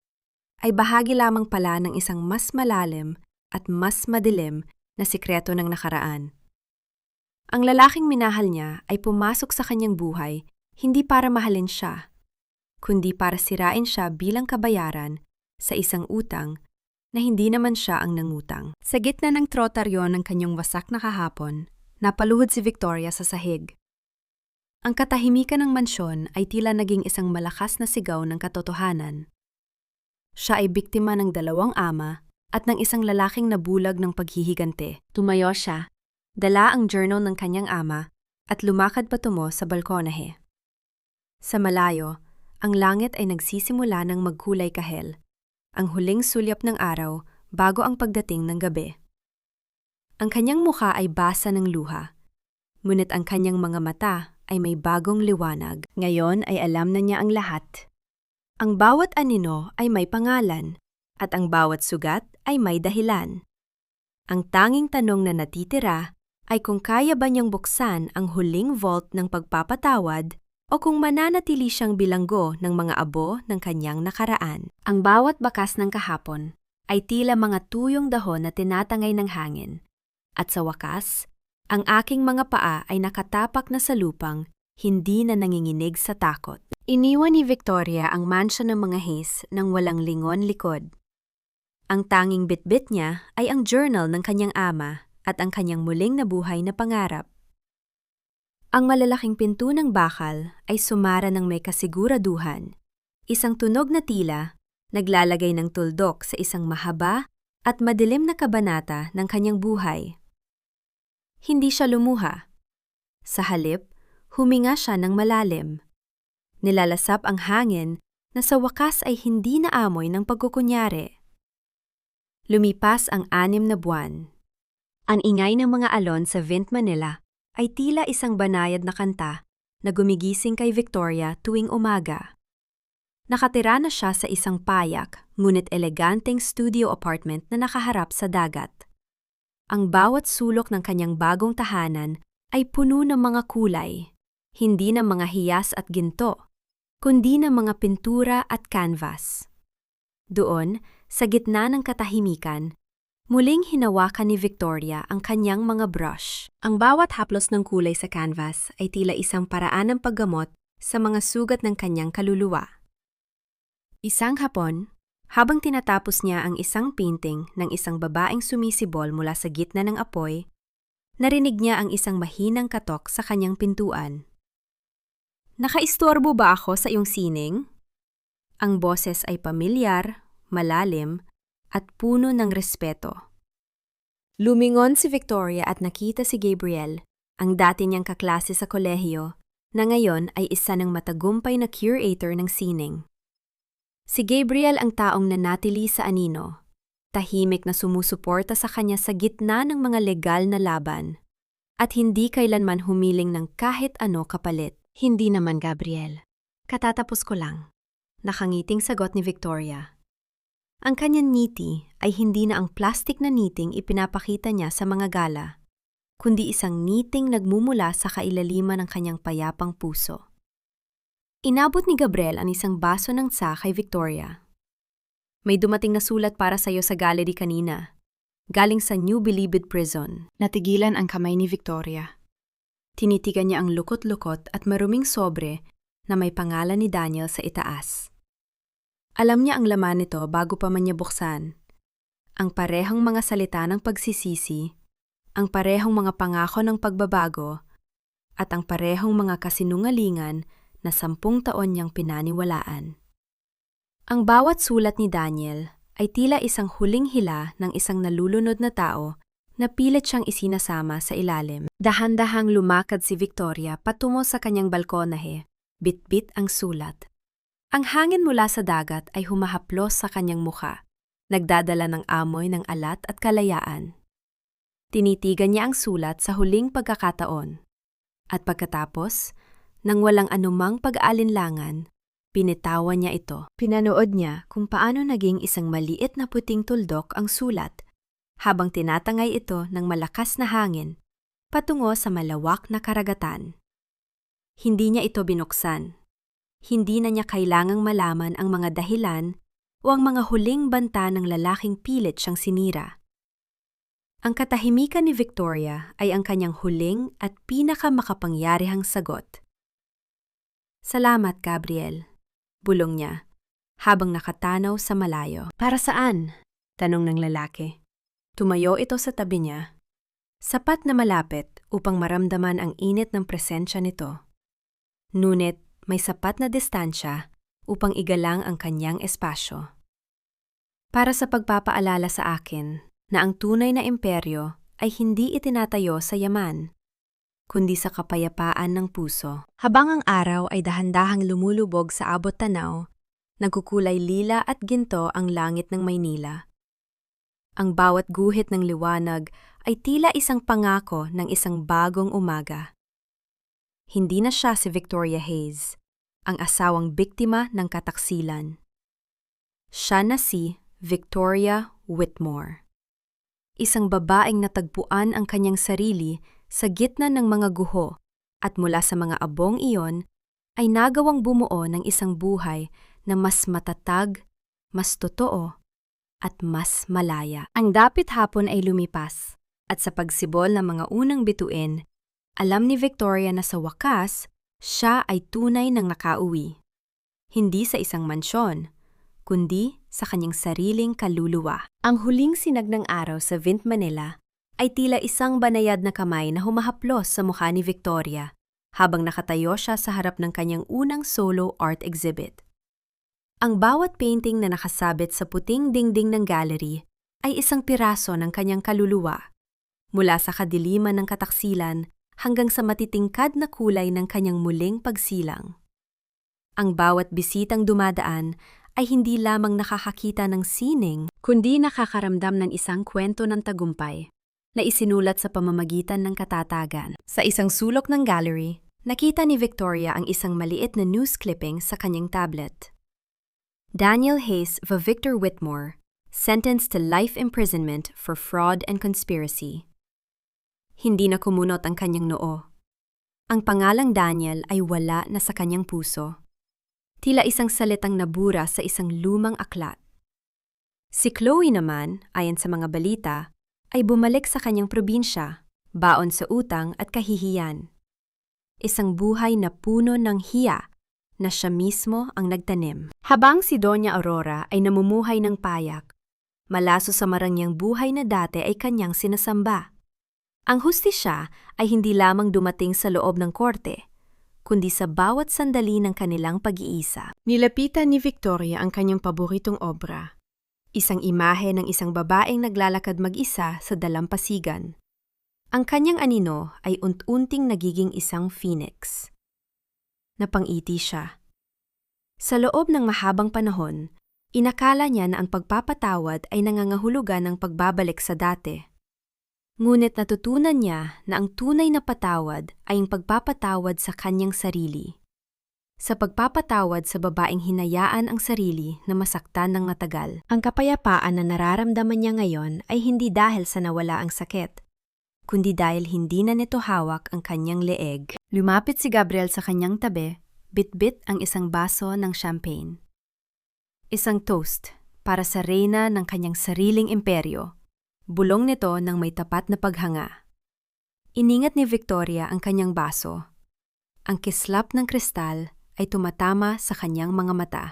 ay bahagi lamang pala ng isang mas malalim at mas madilim na sikreto ng nakaraan. Ang lalaking minahal niya ay pumasok sa kanyang buhay hindi para mahalin siya, kundi para sirain siya bilang kabayaran sa isang utang na hindi naman siya ang nangutang. Sa gitna ng trotaryo ng kanyang wasak na kahapon, napaluhod si Victoria sa sahig. Ang katahimikan ng mansyon ay tila naging isang malakas na sigaw ng katotohanan. Siya ay biktima ng 2 ama at ng isang lalaking nabulag ng paghihigante. Tumayo siya, dala ang journal ng kanyang ama at lumakad patungo sa balkonahe. Sa malayo, ang langit ay nagsisimula ng magkulay kahel, ang huling sulyap ng araw bago ang pagdating ng gabi. Ang kanyang mukha ay basa ng luha, ngunit ang kanyang mga mata ay may bagong liwanag. Ngayon ay alam na niya ang lahat. Ang bawat anino ay may pangalan, at ang bawat sugat ay may dahilan. Ang tanging tanong na natitira ay kung kaya ba niyang buksan ang huling vault ng pagpapatawad o kung mananatili siyang bilanggo ng mga abo ng kanyang nakaraan. Ang bawat bakas ng kahapon ay tila mga tuyong dahon na tinatangay ng hangin, at sa wakas, ang aking mga paa ay nakatapak na sa lupang, hindi na nanginginig sa takot. Iniwan ni Victoria ang mansyon ng mga Hayes nang walang lingon likod. Ang tanging bitbit niya ay ang journal ng kanyang ama at ang kanyang muling nabuhay na pangarap. Ang malalaking pinto ng bakal ay sumara ng may kasiguraduhan. Isang tunog na tila, naglalagay ng tuldok sa isang mahaba at madilim na kabanata ng kanyang buhay. Hindi siya lumuha. Sa halip, huminga siya ng malalim. Nilalasap ang hangin na sa wakas ay hindi naamoy ng pagkukunyari. Lumipas ang 6 na buwan. Ang ingay ng mga alon sa Vint Manila ay tila isang banayad na kanta na gumigising kay Victoria tuwing umaga. Nakatira na siya sa isang payak, ngunit eleganteng studio apartment na nakaharap sa dagat. Ang bawat sulok ng kanyang bagong tahanan ay puno ng mga kulay, hindi ng mga hiyas at ginto, kundi ng mga pintura at canvas. Doon, sa gitna ng katahimikan, muling hinawakan ni Victoria ang kanyang mga brush. Ang bawat haplos ng kulay sa canvas ay tila isang paraan ng paggamot sa mga sugat ng kanyang kaluluwa. Isang hapon, habang tinatapos niya ang isang painting ng isang babaeng sumisibol mula sa gitna ng apoy, narinig niya ang isang mahinang katok sa kanyang pintuan. "Nakaistorbo ba ako sa iyong sining?" Ang boses ay pamilyar, malalim, at puno ng respeto. Lumingon si Victoria at nakita si Gabriel, ang dati niyang kaklase sa kolehiyo, na ngayon ay isa ng matagumpay na curator ng sining. Si Gabriel ang taong nanatili sa anino, tahimik na sumusuporta sa kanya sa gitna ng mga legal na laban, at hindi kailanman humiling ng kahit ano kapalit. "Hindi naman, Gabriel. Katatapos ko lang." Nakangiting sagot ni Victoria. Ang kanyang ngiti ay hindi na ang plastic na ngiting ipinapakita niya sa mga gala, kundi isang ngiting nagmumula sa kailaliman ng kanyang payapang puso. Inabot ni Gabriel ang isang baso ng tsa kay Victoria. "May dumating na sulat para sa'yo sa gallery kanina. Galing sa New Bilibid Prison." Natigilan ang kamay ni Victoria. Tinitigan niya ang lukot-lukot at maruming sobre na may pangalan ni Daniel sa itaas. Alam niya ang laman nito bago pa man niya buksan. Ang parehong mga salita ng pagsisisi, ang parehong mga pangako ng pagbabago, at ang parehong mga kasinungalingan na 10 taon niyang pinaniwalaan. Ang bawat sulat ni Daniel ay tila isang huling hila ng isang nalulunod na tao na pilit siyang isinasama sa ilalim. Dahan-dahang lumakad si Victoria patungo sa kanyang balkonahe, bit-bit ang sulat. Ang hangin mula sa dagat ay humahaplos sa kanyang mukha, nagdadala ng amoy ng alat at kalayaan. Tinitigan niya ang sulat sa huling pagkakataon. At pagkatapos, nang walang anumang pag-aalinlangan, binitawan niya ito. Pinanood niya kung paano naging isang maliit na puting tuldok ang sulat habang tinatangay ito ng malakas na hangin patungo sa malawak na karagatan. Hindi niya ito binuksan. Hindi na niya kailangang malaman ang mga dahilan o ang mga huling banta ng lalaking pilit siyang sinira. Ang katahimikan ni Victoria ay ang kanyang huling at pinakamakapangyarihang sagot. "Salamat, Gabriel," bulong niya, habang nakatanaw sa malayo. "Para saan?" tanong ng lalaki. Tumayo ito sa tabi niya, sapat na malapit upang maramdaman ang init ng presensya nito. Ngunit may sapat na distansya upang igalang ang kanyang espasyo. "Para sa pagpapaalala sa akin na ang tunay na imperyo ay hindi itinatayo sa yaman, kundi sa kapayapaan ng puso." Habang ang araw ay dahan-dahang lumulubog sa abot tanaw, nagkukulay lila at ginto ang langit ng Maynila. Ang bawat guhit ng liwanag ay tila isang pangako ng isang bagong umaga. Hindi na siya si Victoria Hayes, ang asawang biktima ng kataksilan. Siya na si Victoria Whitmore. Isang babaeng natagpuan ang kanyang sarili sa gitna ng mga guho at mula sa mga abong iyon ay nagawang bumuo ng isang buhay na mas matatag, mas totoo, at mas malaya. Ang dapit hapon ay lumipas at sa pagsibol ng mga unang bituin, alam ni Victoria na sa wakas, siya ay tunay nang nakauwi. Hindi sa isang mansyon, kundi sa kanyang sariling kaluluwa. Ang huling sinag ng araw sa Vint Manila ay tila isang banayad na kamay na humahaplos sa mukha ni Victoria habang nakatayo siya sa harap ng kanyang unang solo art exhibit. Ang bawat painting na nakasabit sa puting dingding ng gallery ay isang piraso ng kanyang kaluluwa, mula sa kadiliman ng kataksilan hanggang sa matitingkad na kulay ng kanyang muling pagsilang. Ang bawat bisitang dumadaan ay hindi lamang nakakakita ng sining, kundi nakakaramdam ng isang kwento ng tagumpay na isinulat sa pamamagitan ng katatagan. Sa isang sulok ng gallery, nakita ni Victoria ang isang maliit na news clipping sa kanyang tablet. Daniel Hayes v. Victor Whitmore, sentenced to life imprisonment for fraud and conspiracy. Hindi na kumunot ang kanyang noo. Ang pangalang Daniel ay wala na sa kanyang puso. Tila isang salitang nabura sa isang lumang aklat. Si Chloe naman, ayon sa mga balita, ay bumalik sa kanyang probinsya, baon sa utang at kahihiyan. Isang buhay na puno ng hiya na siya mismo ang nagtanim. Habang si Doña Aurora ay namumuhay ng payak, malaso sa marangyang buhay na dati ay kanyang sinasamba. Ang hustisya ay hindi lamang dumating sa loob ng korte, kundi sa bawat sandali ng kanilang pag-iisa. Nilapitan ni Victoria ang kanyang paboritong obra, isang imahe ng isang babaeng naglalakad mag-isa sa dalampasigan. Ang kanyang anino ay unti-unting nagiging isang phoenix. Napangiti siya. Sa loob ng mahabang panahon, inakala niya na ang pagpapatawad ay nangangahulugan ng pagbabalik sa dati. Ngunit natutunan niya na ang tunay na patawad ay ang pagpapatawad sa kanyang sarili. Sa pagpapatawad sa babaeng hinayaan ang sarili na masaktan ng matagal. Ang kapayapaan na nararamdaman niya ngayon ay hindi dahil sa nawala ang sakit, kundi dahil hindi na nito hawak ang kanyang leeg. Lumapit si Gabriel sa kanyang tabi, bit-bit ang isang baso ng champagne. Isang toast para sa reyna ng kanyang sariling imperyo. Bulong nito ng may tapat na paghanga. Iningat ni Victoria ang kanyang baso. Ang kislap ng kristal ay tumatama sa kanyang mga mata.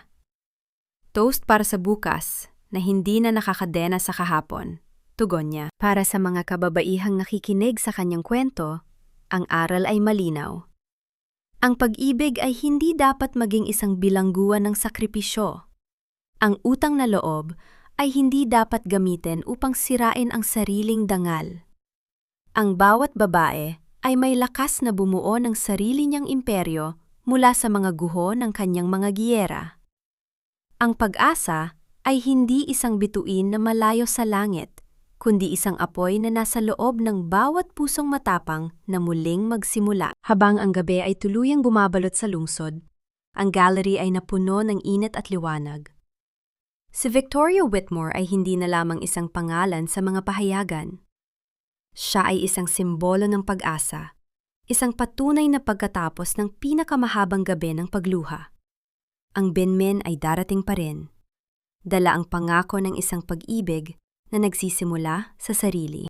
Toast para sa bukas na hindi na nakakadena sa kahapon. Tugon niya. Para sa mga kababaihang nakikinig sa kanyang kwento, ang aral ay malinaw. Ang pag-ibig ay hindi dapat maging isang bilangguan ng sakripisyo. Ang utang na loob ay hindi dapat gamitin upang sirain ang sariling dangal. Ang bawat babae ay may lakas na bumuo ng sarili niyang imperyo mula sa mga guho ng kanyang mga giyera. Ang pag-asa ay hindi isang bituin na malayo sa langit, kundi isang apoy na nasa loob ng bawat pusong matapang na muling magsimula. Habang ang gabi ay tuluyang bumabalot sa lungsod, ang gallery ay napuno ng init at liwanag. Si Victoria Whitmore ay hindi na lamang isang pangalan sa mga pahayagan. Siya ay isang simbolo ng pag-asa, isang patunay na pagkatapos ng pinakamahabang gabi ng pagluha. Ang Binmen ay darating pa rin. Dala ang pangako ng isang pag-ibig na nagsisimula sa sarili.